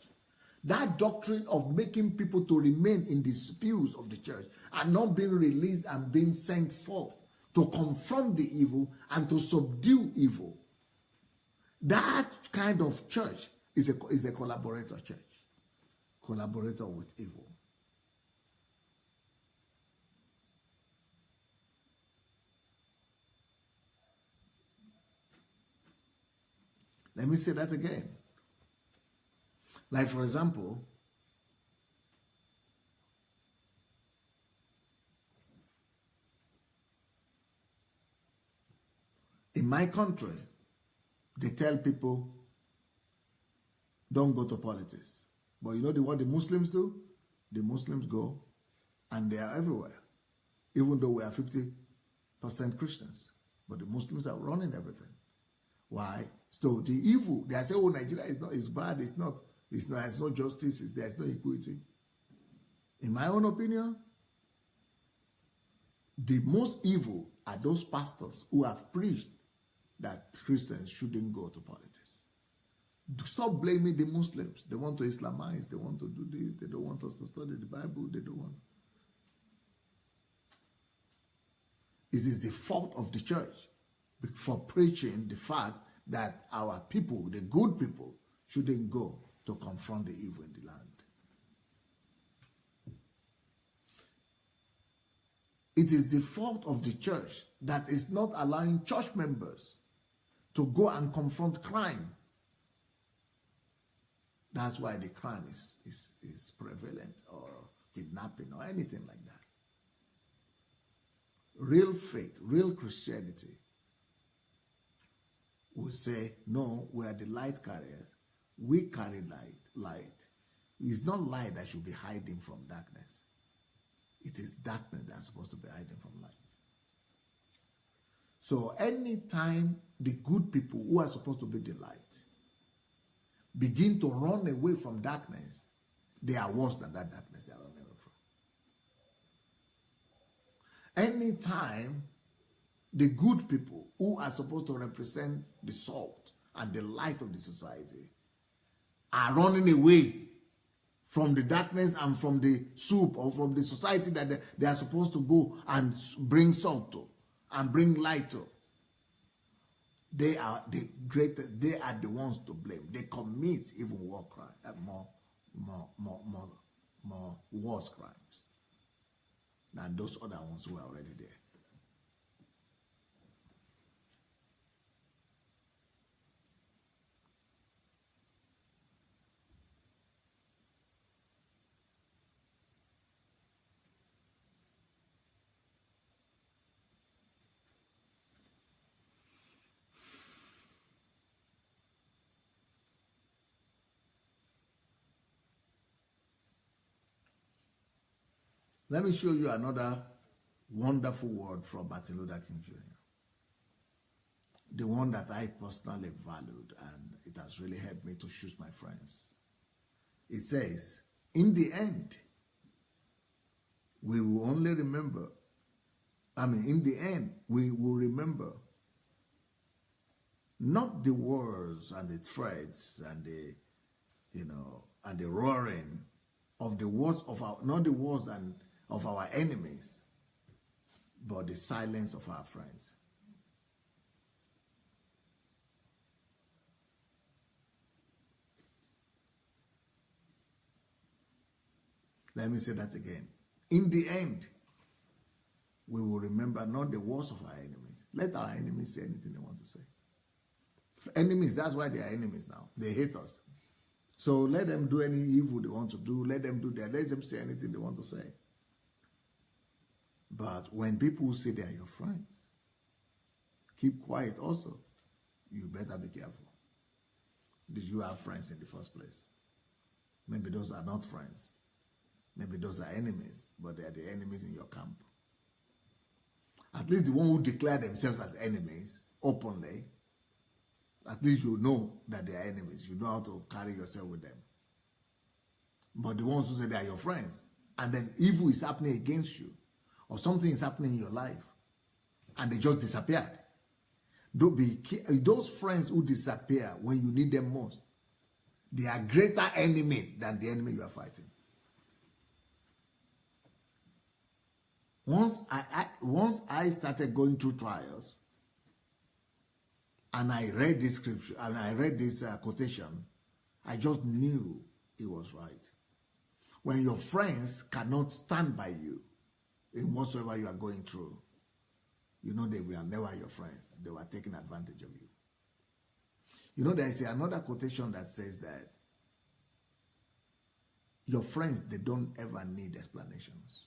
that doctrine of making people to remain in the pews of the church and not being released and being sent forth to confront the evil and to subdue evil, that kind of church is a collaborator church, collaborator with evil. Let me say that again. Like, for example, in my country, they tell people, don't go to politics. But you know what the Muslims do? The Muslims go, and they are everywhere. Even though we are 50% Christians. But the Muslims are running everything. Why? So the evil, they say, oh, Nigeria is bad, it's not, there's no justice, there's no equity. In my own opinion, the most evil are those pastors who have preached that Christians shouldn't go to politics. Stop blaming the Muslims. They want to Islamize, they want to do this, they don't want us to study the Bible, they don't want. It is the fault of the church for preaching the fact that our people, the good people, shouldn't go to confront the evil in the land. It is the fault of the church that is not allowing church members to go and confront crime. That's why the crime is prevalent, or kidnapping or anything like that. real faith, real Christianity will say, no, we are the light carriers. We carry light. It's not light that should be hiding from darkness. It is darkness that's supposed to be hiding from light. So anytime the good people who are supposed to be the light begin to run away from darkness, they are worse than that darkness they are running away from. Anytime the good people who are supposed to represent the salt and the light of the society are running away from the darkness and from the soup or from the society that they are supposed to go and bring salt to and bring light to, they are the greatest. They are the ones to blame. They commit even more crime, more worse crimes than those other ones who are already there. Let me show you another wonderful word from Martin Luther King Jr. The one that I personally valued, and it has really helped me to choose my friends. It says, in the end, we will only remember, in the end, we will remember not the wars and the threats and the, and the roaring of the words of our, not the wars and of our enemies, but the silence of our friends. Let me say that again. In the end, we will remember not the words of our enemies. Let our enemies say anything they want to say. Enemies, that's why they are enemies now. They hate us. So let them do any evil they want to do. Let them do that. Let them say anything they want to say. But when people say they are your friends, keep quiet also. You better be careful. Did you have friends in the first place? Maybe those are not friends. Maybe those are enemies, but they are the enemies in your camp. At least the one who declare themselves as enemies openly, at least you know that they are enemies. You know how to carry yourself with them. But the ones who say they are your friends, and then evil is happening against you, or something is happening in your life, and they just disappeared. Those friends who disappear when you need them most, they are greater enemy than the enemy you are fighting. Once I started going through trials, and I read this scripture, and I read this quotation, I just knew it was right. When your friends cannot stand by you in whatsoever you are going through, you know they were never your friends. They were taking advantage of you. You know, there is another quotation that says that your friends, they don't ever need explanations.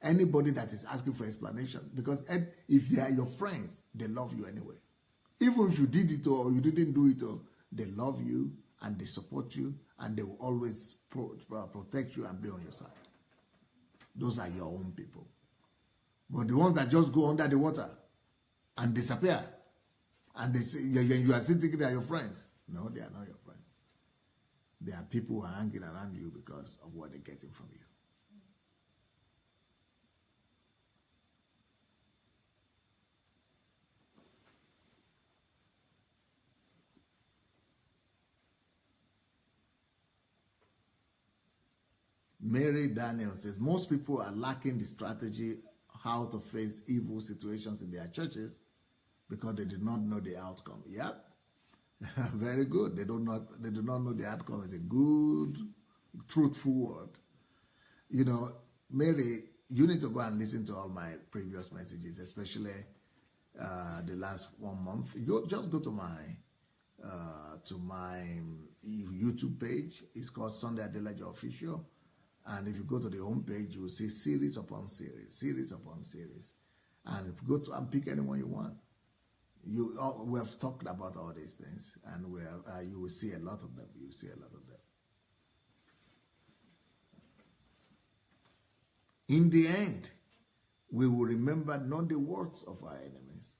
Anybody that is asking for explanation, because if they are your friends, they love you anyway. Even if you did it or you didn't do it, or they love you and they support you and they will always protect you and be on your side. Those are your own people. But the ones that just go under the water and disappear, and they say you are still thinking they are your friends. No, they are not your friends. They are people who are hanging around you because of what they're getting from you. Mary Daniel says, most people are lacking the strategy how to face evil situations in their churches because they did not know the outcome. Yep. Very good. They do not know the outcome is a good, truthful word. You know, Mary, you need to go and listen to all my previous messages, especially the last 1 month. Just go to my YouTube page. It's called Sunday Adelaja Official. And if you go to the home page, you will see series upon series, series upon series. And go to and pick anyone you want. We have talked about all these things, and you will see a lot of them. You will see a lot of them. In the end, we will remember not the words of our enemies.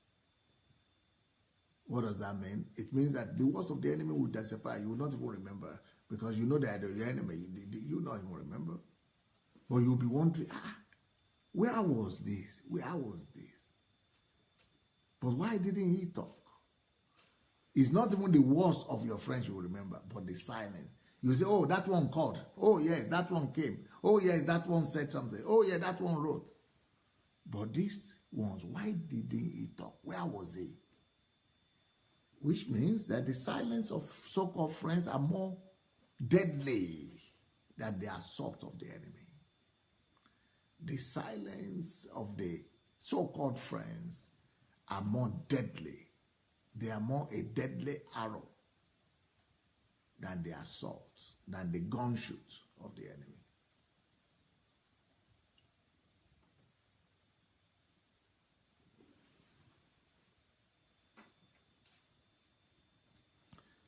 What does that mean? It means that the words of the enemy will disappear. You will not even remember, because you know they are your enemy. You not even remember. But you'll be wondering, where was this? Where was this? But why didn't he talk? It's not even the words of your friends you will remember, but the silence. You say, oh, that one called. Oh, yes, that one came. Oh, yes, that one said something. Oh, yeah, that one wrote. But these ones, why didn't he talk? Where was he? Which means that the silence of so-called friends are more deadly than the assault of the enemy. The silence of the so-called friends are more deadly. They are more a deadly arrow than the assault, than the gunshot of the enemy.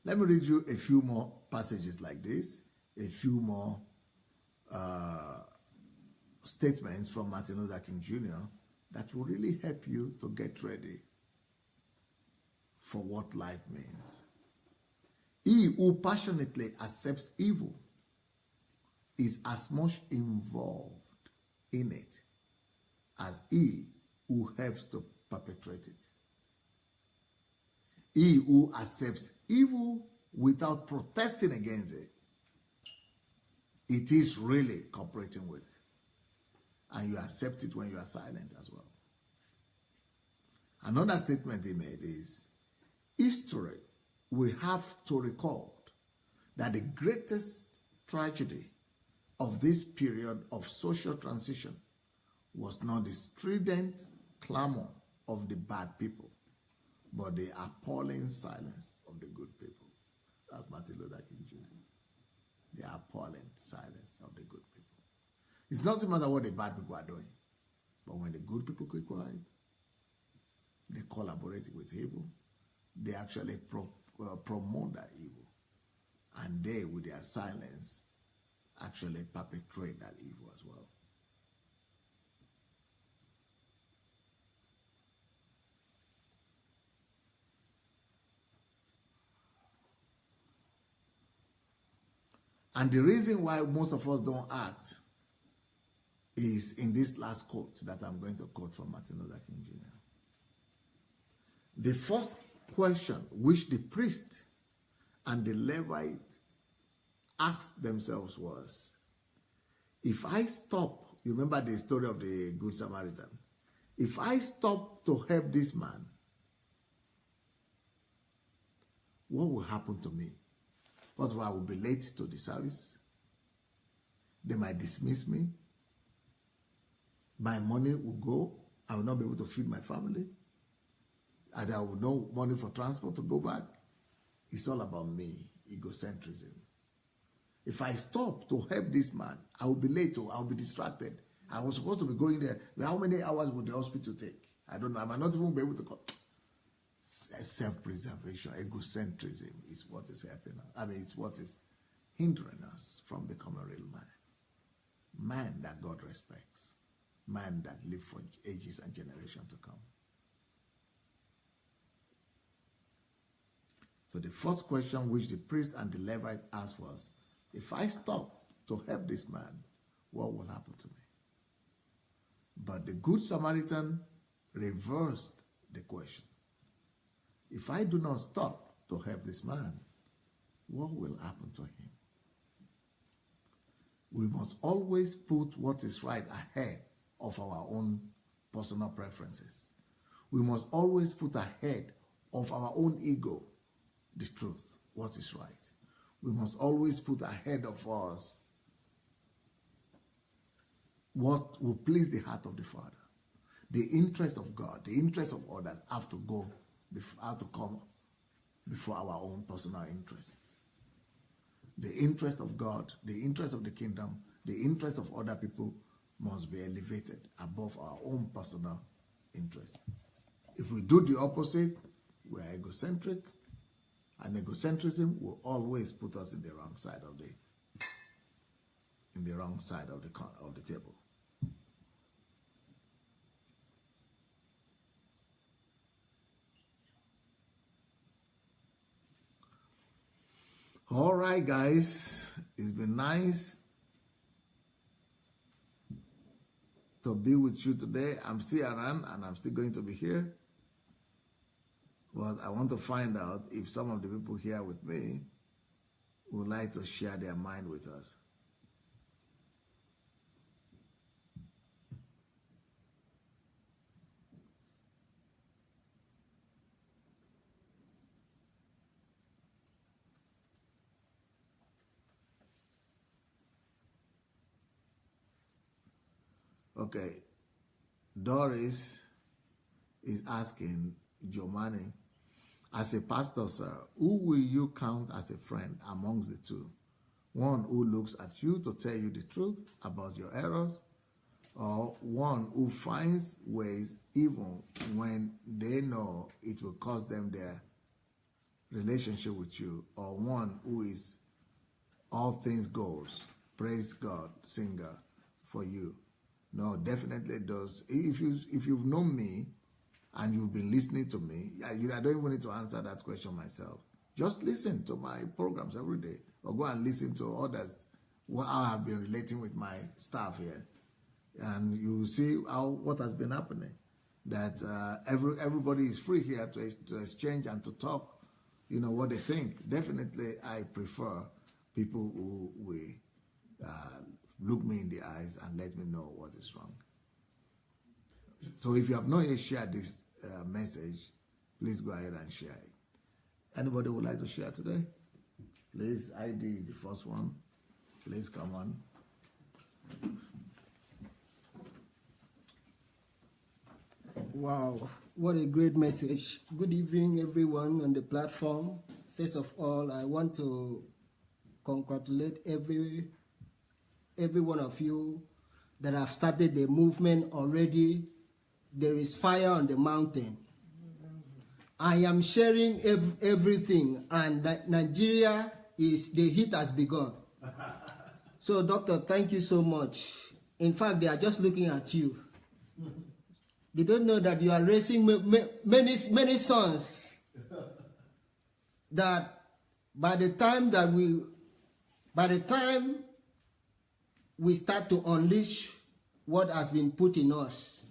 Let me read you a few more passages like this, a few more statements from Martin Luther King Jr. that will really help you to get ready for what life means. He who passionately accepts evil is as much involved in it as he who helps to perpetrate it. He who accepts evil without protesting against it, it is really cooperating with it. And you accept it when you are silent as well. Another statement he made is, history will have to record that the greatest tragedy of this period of social transition was not the strident clamor of the bad people, but the appalling silence of the good people. That's Martin Luther King Jr. The appalling silence of the good people. It's not matter what the bad people are doing, but when the good people keep quiet, they collaborate with evil, they actually promote that evil, and they, with their silence, actually perpetrate that evil as well. And the reason why most of us don't act is in this last quote that I'm going to quote from Martin Luther King Jr. The first question which the priest and the Levite asked themselves was, if I stop, you remember the story of the Good Samaritan, if I stop to help this man, what will happen to me? First of all, I will be late to the service. They might dismiss me. My money will go. I will not be able to feed my family. And I will no money for transport to go back. It's all about me, egocentrism. If I stop to help this man, I will be late or I will be distracted. I was supposed to be going there. How many hours would the hospital take? I don't know. I might not even be able to call. Self-preservation, egocentrism is what is helping us. I mean, it's what is hindering us from becoming a real man. Man that God respects. Man that lives for ages and generations to come. So the first question which the priest and the Levite asked was, if I stop to help this man, what will happen to me? But the Good Samaritan reversed the question. If I do not stop to help this man, what will happen to him? We must always put what is right ahead of our own personal preferences. We must always put ahead of our own ego the truth, what is right. We must always put ahead of us what will please the heart of the Father. The interest of God, the interest of others have to come before our own personal interests. The interest of God, the interest of the kingdom, the interest of other people must be elevated above our own personal interest. If we do the opposite, we are egocentric, and egocentrism will always put us in the wrong side of the table. All right, guys, it's been nice to be with you today. I'm still around and I'm still going to be here. But I want to find out if some of the people here with me would like to share their mind with us. Okay, Doris is asking Jomani, as a pastor, sir, who will you count as a friend amongst the two? One who looks at you to tell you the truth about your errors, or one who finds ways even when they know it will cost them their relationship with you, or one who is all things goes, praise God, singer for you? No, definitely those. If you've known me and you've been listening to me, I don't even need to answer that question myself. Just listen to my programs every day, or go and listen to others, how I've been relating with my staff here, and you see what has been happening. That everybody is free here to exchange and to talk, what they think. Definitely, I prefer people who will look me in the eyes and let me know what is wrong. So if you have not yet shared this message, please go ahead and share it. Anybody would like to share today? Please, ID is the first one. Please come on.
Wow, what a great message. Good evening, everyone on the platform. First of all, I want to congratulate every one of you that have started the movement already. There is fire on the mountain. I am sharing everything, and Nigeria the heat has begun. So, Doctor, thank you so much. In fact, they are just looking at you. They don't know that you are raising many sons. That by the time we start to unleash what has been put in us,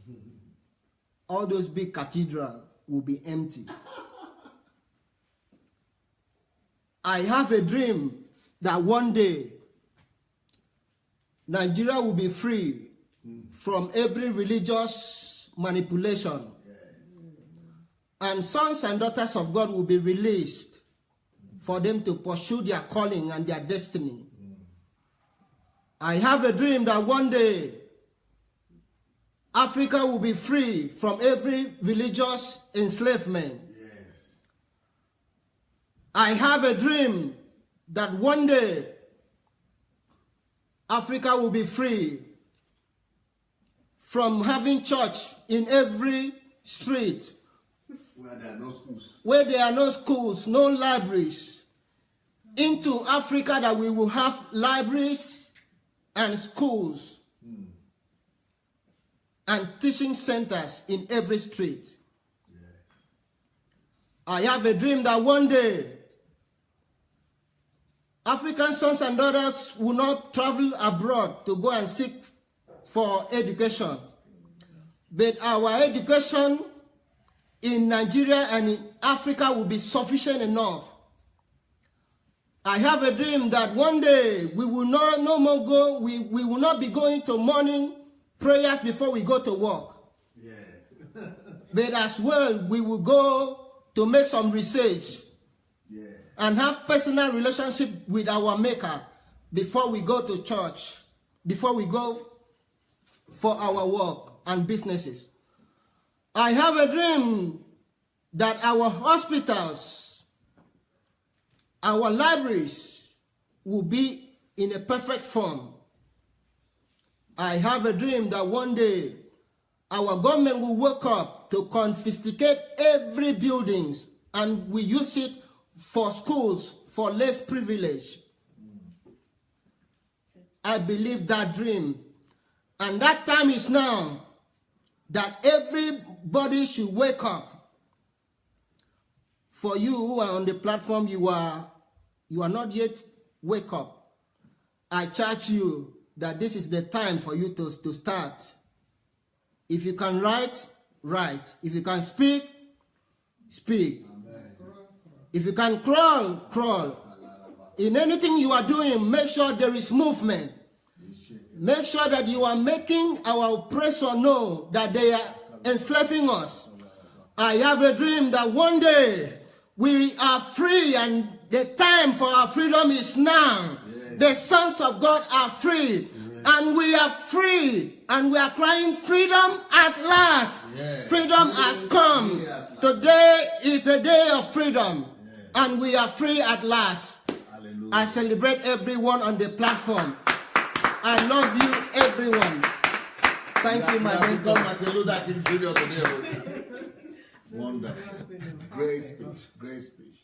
all those big cathedrals will be empty. I have a dream that one day Nigeria will be free from every religious manipulation, and sons and daughters of God will be released for them to pursue their calling and their destiny. I have a dream that one day Africa will be free from every religious enslavement. Yes. I have a dream that one day Africa will be free from having church in every street.
Where there are no schools.
Where there are no schools, no libraries. Into Africa that we will have libraries and schools and teaching centers in every street. Yes. I have a dream that one day African sons and daughters will not travel abroad to go and seek for education, but our education in Nigeria and in Africa will be sufficient enough. I have a dream that one day we will we will not be going to morning prayers before we go to work. Yeah. But as well, we will go to make some research, yeah, and have personal relationship with our Maker before we go to church, before we go for our work and businesses. I have a dream that our hospitals, our libraries will be in a perfect form. I have a dream that one day our government will wake up to confiscate every buildings and we use it for schools for less privilege. I believe that dream. And that time is now that everybody should wake up. For you who are on the platform, you are not yet wake up. I charge you that this is the time for you to start. If you can write, write. If you can speak, speak. Amen. If you can crawl, crawl. In anything you are doing, make sure there is movement. Make sure that you are making our oppressor know that they are enslaving us. I have a dream that one day we are free and the time for our freedom is now. Yes. The sons of God are free. Yes. And we are free. And we are crying freedom at last. Yes. Freedom has come. Today is the day of freedom. Yes. And we are free at last. Hallelujah. I celebrate everyone on the platform. I love you, everyone. Thank you, my mentor.
Martin Luther King Jr. today. Wonderful. Great speech. Great speech.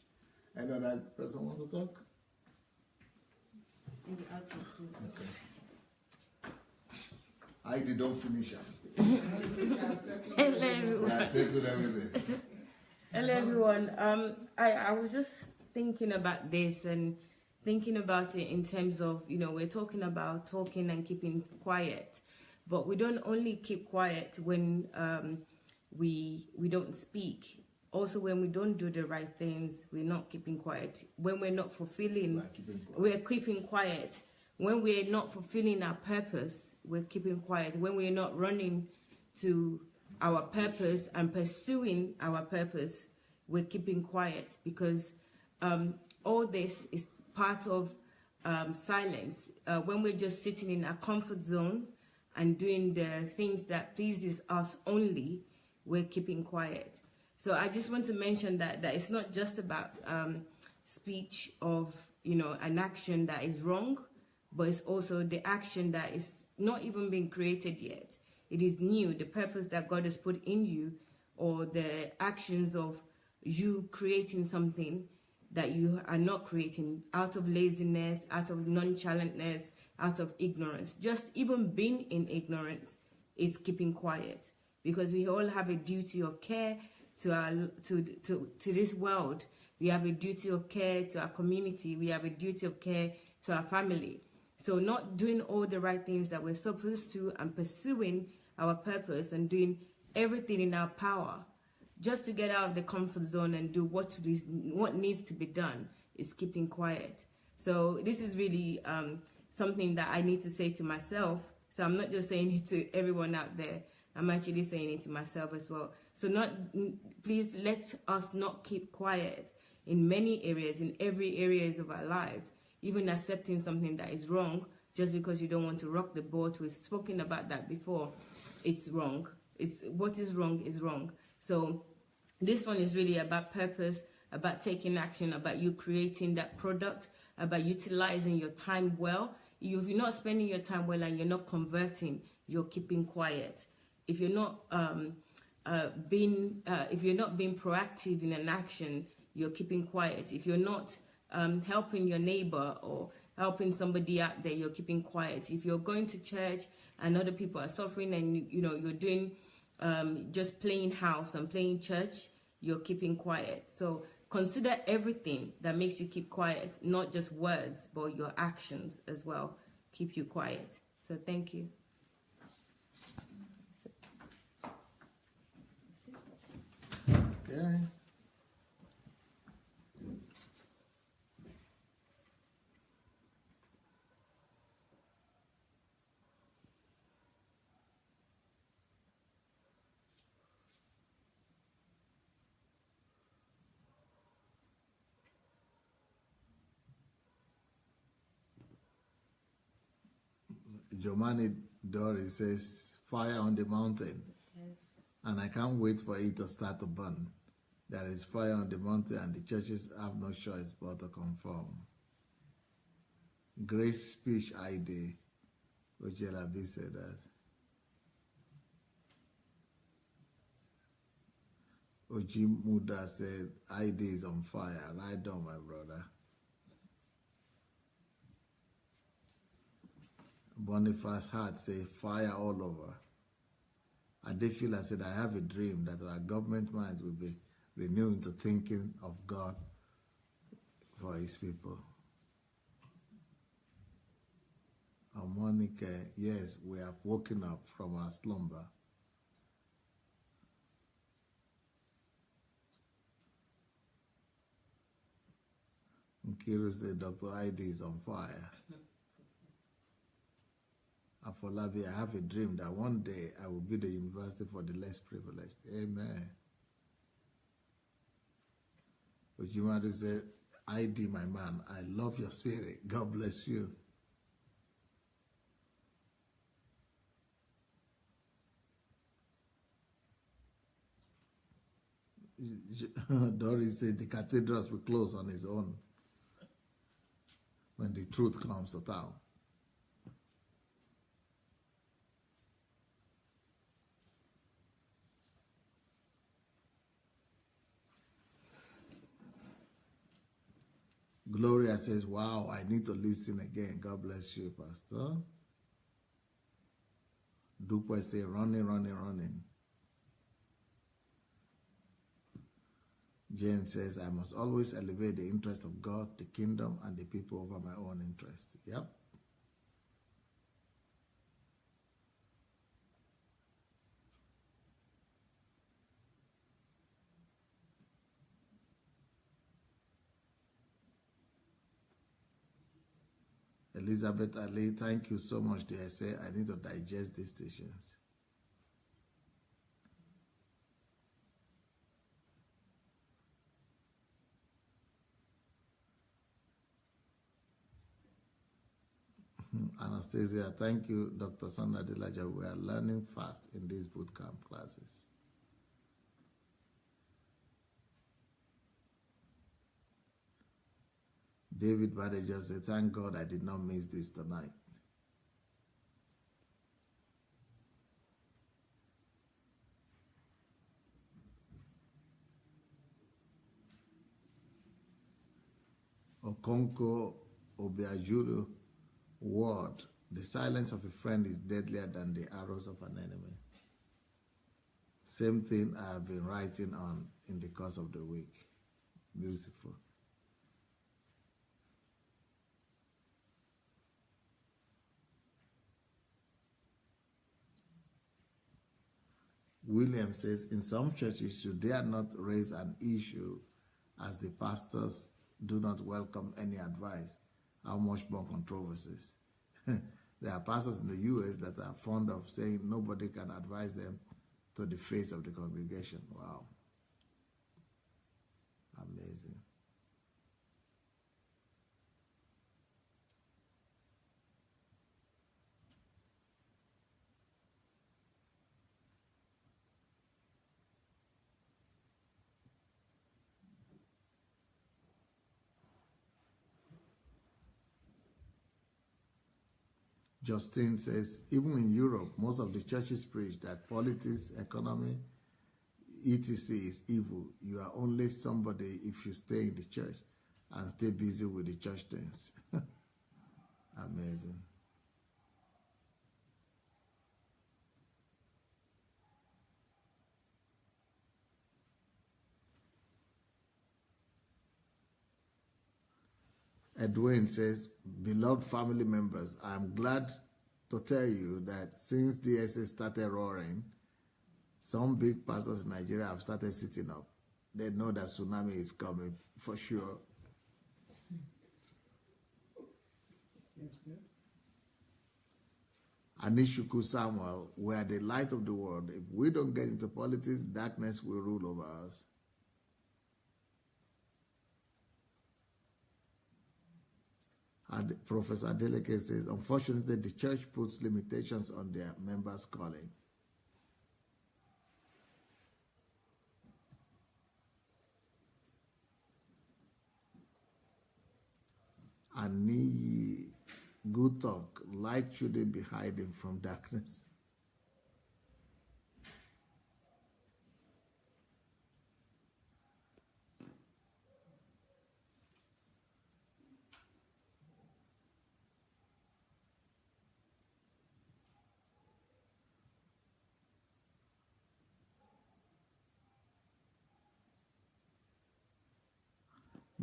Any other person want to talk? Okay. I did not finish it.
Hello, everyone.
I settled everything.
Hello, everyone. I was just thinking about this and thinking about it in terms of, we're talking about talking and keeping quiet, but we don't only keep quiet when we don't speak. Also, when we don't do the right things, we're not keeping quiet. When we're not fulfilling, we're keeping quiet. When we're not fulfilling our purpose, we're keeping quiet. When we're not running to our purpose and pursuing our purpose, we're keeping quiet, because all this is part of silence. When we're just sitting in our comfort zone and doing the things that pleases us only, we're keeping quiet. So I just want to mention that it's not just about speech of an action that is wrong, but it's also the action that is not even being created yet. It is new, the purpose that God has put in you, or the actions of you creating something that you are not creating out of laziness, out of nonchalantness, out of ignorance. Just even being in ignorance is keeping quiet, because we all have a duty of care to this world. We have a duty of care to our community. We have a duty of care to our family. So not doing all the right things that we're supposed to and pursuing our purpose and doing everything in our power just to get out of the comfort zone and do what needs to be done is keeping quiet. So this is really something that I need to say to myself. So I'm not just saying it to everyone out there. I'm actually saying it to myself as well. So please let us not keep quiet in many areas, in every areas of our lives, even accepting something that is wrong just because you don't want to rock the boat. We've spoken about that before. It's wrong. What is wrong is wrong. So this one is really about purpose, about taking action, about you creating that product, about utilizing your time well. If you're not spending your time well and you're not converting, you're keeping quiet. If you're not being proactive in an action, you're keeping quiet. If you're not helping your neighbor or helping somebody out there, you're keeping quiet. If you're going to church and other people are suffering and you're doing just playing house and playing church, you're keeping quiet. So consider everything that makes you keep quiet, not just words, but your actions as well keep you quiet. So thank you.
Okay. Jomani Dory says, fire on the mountain.
Yes.
And I can't wait for it to start to burn. There is fire on the mountain and the churches have no choice but to conform. Great speech ID. Ojelabi said that. Oji Muda said, ID is on fire. Right on, my brother. Boniface Hart said, fire all over. Adefila said, I have a dream that our government minds will be renewed into thinking of God for his people. Monica, yes, we have woken up from our slumber. Nkiru said, Dr. ID is on fire. Afolabi, I have a dream that one day I will build a university for the less privileged. Amen. Ujimadu said, ID, my man, I love your spirit. God bless you. Doris said the cathedrals will close on its own when the truth comes to town. Gloria says, wow, I need to listen again. God bless you, Pastor. Dupe says, running. Jane says, I must always elevate the interest of God, the kingdom, and the people over my own interest. Yep. Elizabeth Ali, thank you so much, dear. Say, I need to digest these stations. Anastasia, thank you, Dr. Sandra Adelaja. We are learning fast in these bootcamp classes. David Badejo said, thank God I did not miss this tonight. Okonko Obiajulu, word, the silence of a friend is deadlier than the arrows of an enemy. Same thing I have been writing on in the course of the week. Beautiful. William says, in some churches, you dare not raise an issue as the pastors do not welcome any advice. How much more controversies? There are pastors in the U.S. that are fond of saying nobody can advise them to the face of the congregation. Wow. Amazing. Justine says, even in Europe, most of the churches preach that politics, economy, etc. is evil. You are only somebody if you stay in the church and stay busy with the church things. Amazing. Edwin says, beloved family members, I'm glad to tell you that since DSA started roaring, some big pastors in Nigeria have started sitting up. They know that tsunami is coming for sure.
Seems good.
Anishuku Samuel, we are the light of the world. If we don't get into politics, darkness will rule over us. And Professor Adeleke says, unfortunately, the church puts limitations on their members' calling. Ani, good talk. Light shouldn't be hiding from darkness.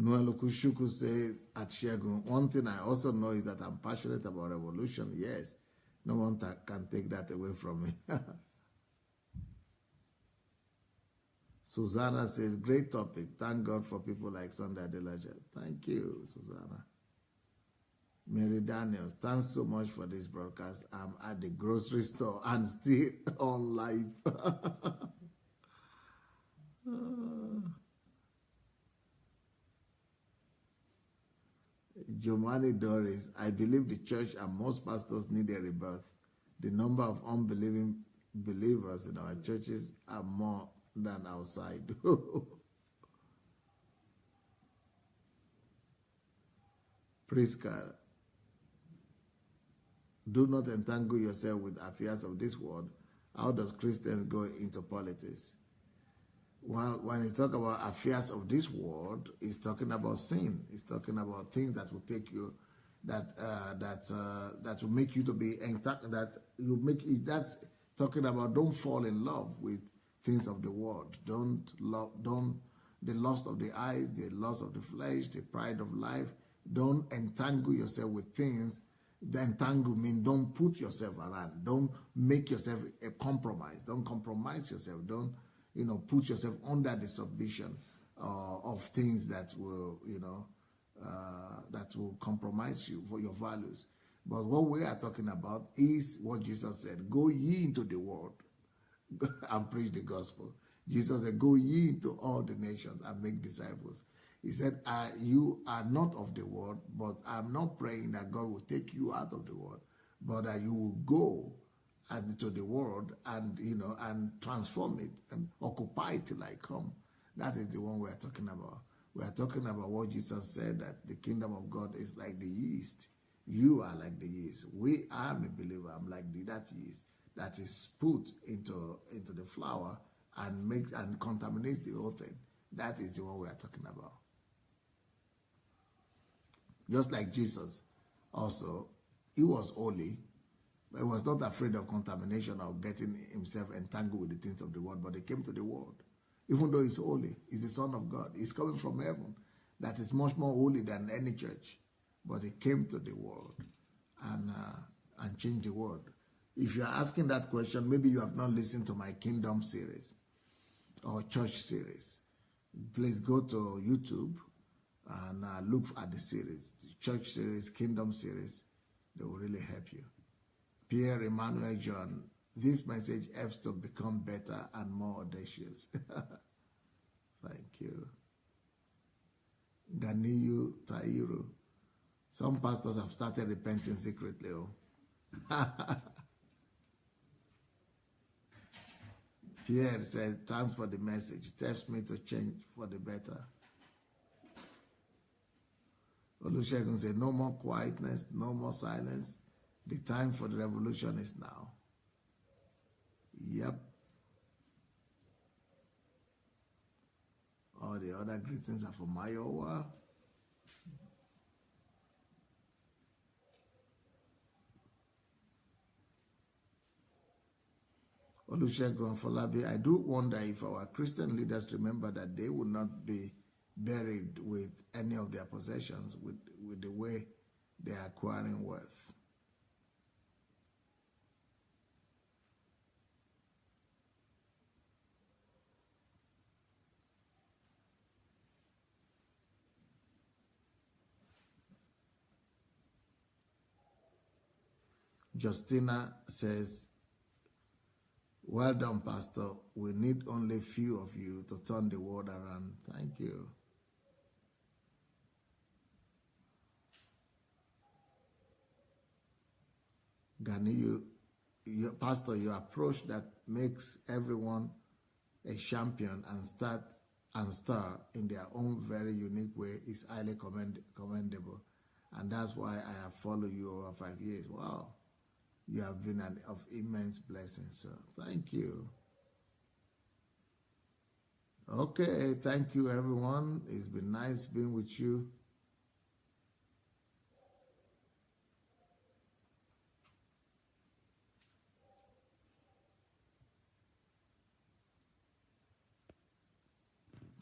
Noel Okushuku says at Shegun, one thing I also know is that I'm passionate about revolution. Yes, no one can take that away from me. Susanna says, great topic. Thank God for people like Sunday Adelaja. Thank you, Susanna. Mary Daniels, thanks so much for this broadcast. I'm at the grocery store and still on live. Jomani Doris, I believe the church and most pastors need a rebirth. The number of unbelieving believers in our churches are more than outside. Priska, do not entangle yourself with affairs of this world. How does Christians go into politics? Well, when he talk about affairs of this world, he's talking about sin. He's talking about things that will take you, that will make you to be that you make. That's talking about don't fall in love with things of the world. Don't the lust of the eyes, the lust of the flesh, the pride of life. Don't entangle yourself with things. The entangle means don't put yourself around. Don't make yourself a compromise. Don't compromise yourself. Don't put yourself under the submission of things that will that will compromise you for your values. But what we are talking about is what Jesus said: "Go ye into the world and preach the gospel." Jesus said, "Go ye into all the nations and make disciples." He said, "You are not of the world, but I'm not praying that God will take you out of the world, but that you will go into the world and and transform it and occupy it till I come." That is the one we are talking about. We are talking about what Jesus said, that the kingdom of God is like the yeast. You are like the yeast. I'm a believer. I'm like that yeast that is put into the flour and contaminates the whole thing. That is the one we are talking about. Just like Jesus, also, he was holy, but he was not afraid of contamination or getting himself entangled with the things of the world, but he came to the world. Even though he's holy, he's the Son of God. He's coming from heaven. That is much more holy than any church. But he came to the world and changed the world. If you are asking that question, maybe you have not listened to my Kingdom series or church series. Please go to YouTube and look at the series, the church series, Kingdom series. They will really help you. Pierre Emmanuel John, this message helps to become better and more audacious. Thank you. Ganiyu Tairu, some pastors have started repenting secretly. Pierre said, thanks for the message. It helps me to change for the better. Olusegun said, no more quietness, no more silence. The time for the revolution is now. Yep. All the other greetings are from Iowa. Olusegun Folabi, I do wonder if our Christian leaders remember that they will not be buried with any of their possessions with the way they are acquiring wealth. Justina says, well done, Pastor. We need only few of you to turn the world around. Thank you. Gani, Pastor, your approach that makes everyone a champion and star in their own very unique way is highly commendable. And that's why I have followed you over 5 years. Wow. You have been of immense blessing, sir. Thank you. Okay, thank you, everyone. It's been nice being with you.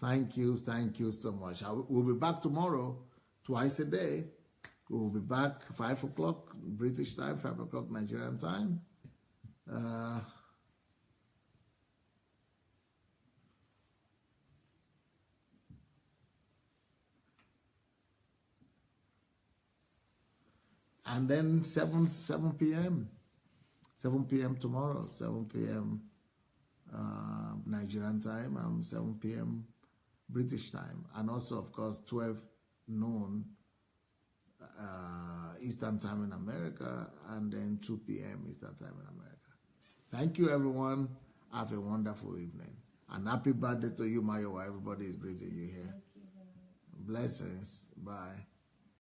Thank you so much. We'll be back tomorrow, twice a day. We'll be back 5 o'clock British time, 5 o'clock Nigerian time. And then 7 p.m. 7 p.m. tomorrow, 7 p.m. Nigerian time, and 7 p.m. British time. And also, of course, 12 noon Eastern time in America, and then 2 p.m. Eastern time in America. Thank you, everyone. Have a wonderful evening. And happy birthday to you, Mayowa. Everybody is greeting you here. Blessings. Bye.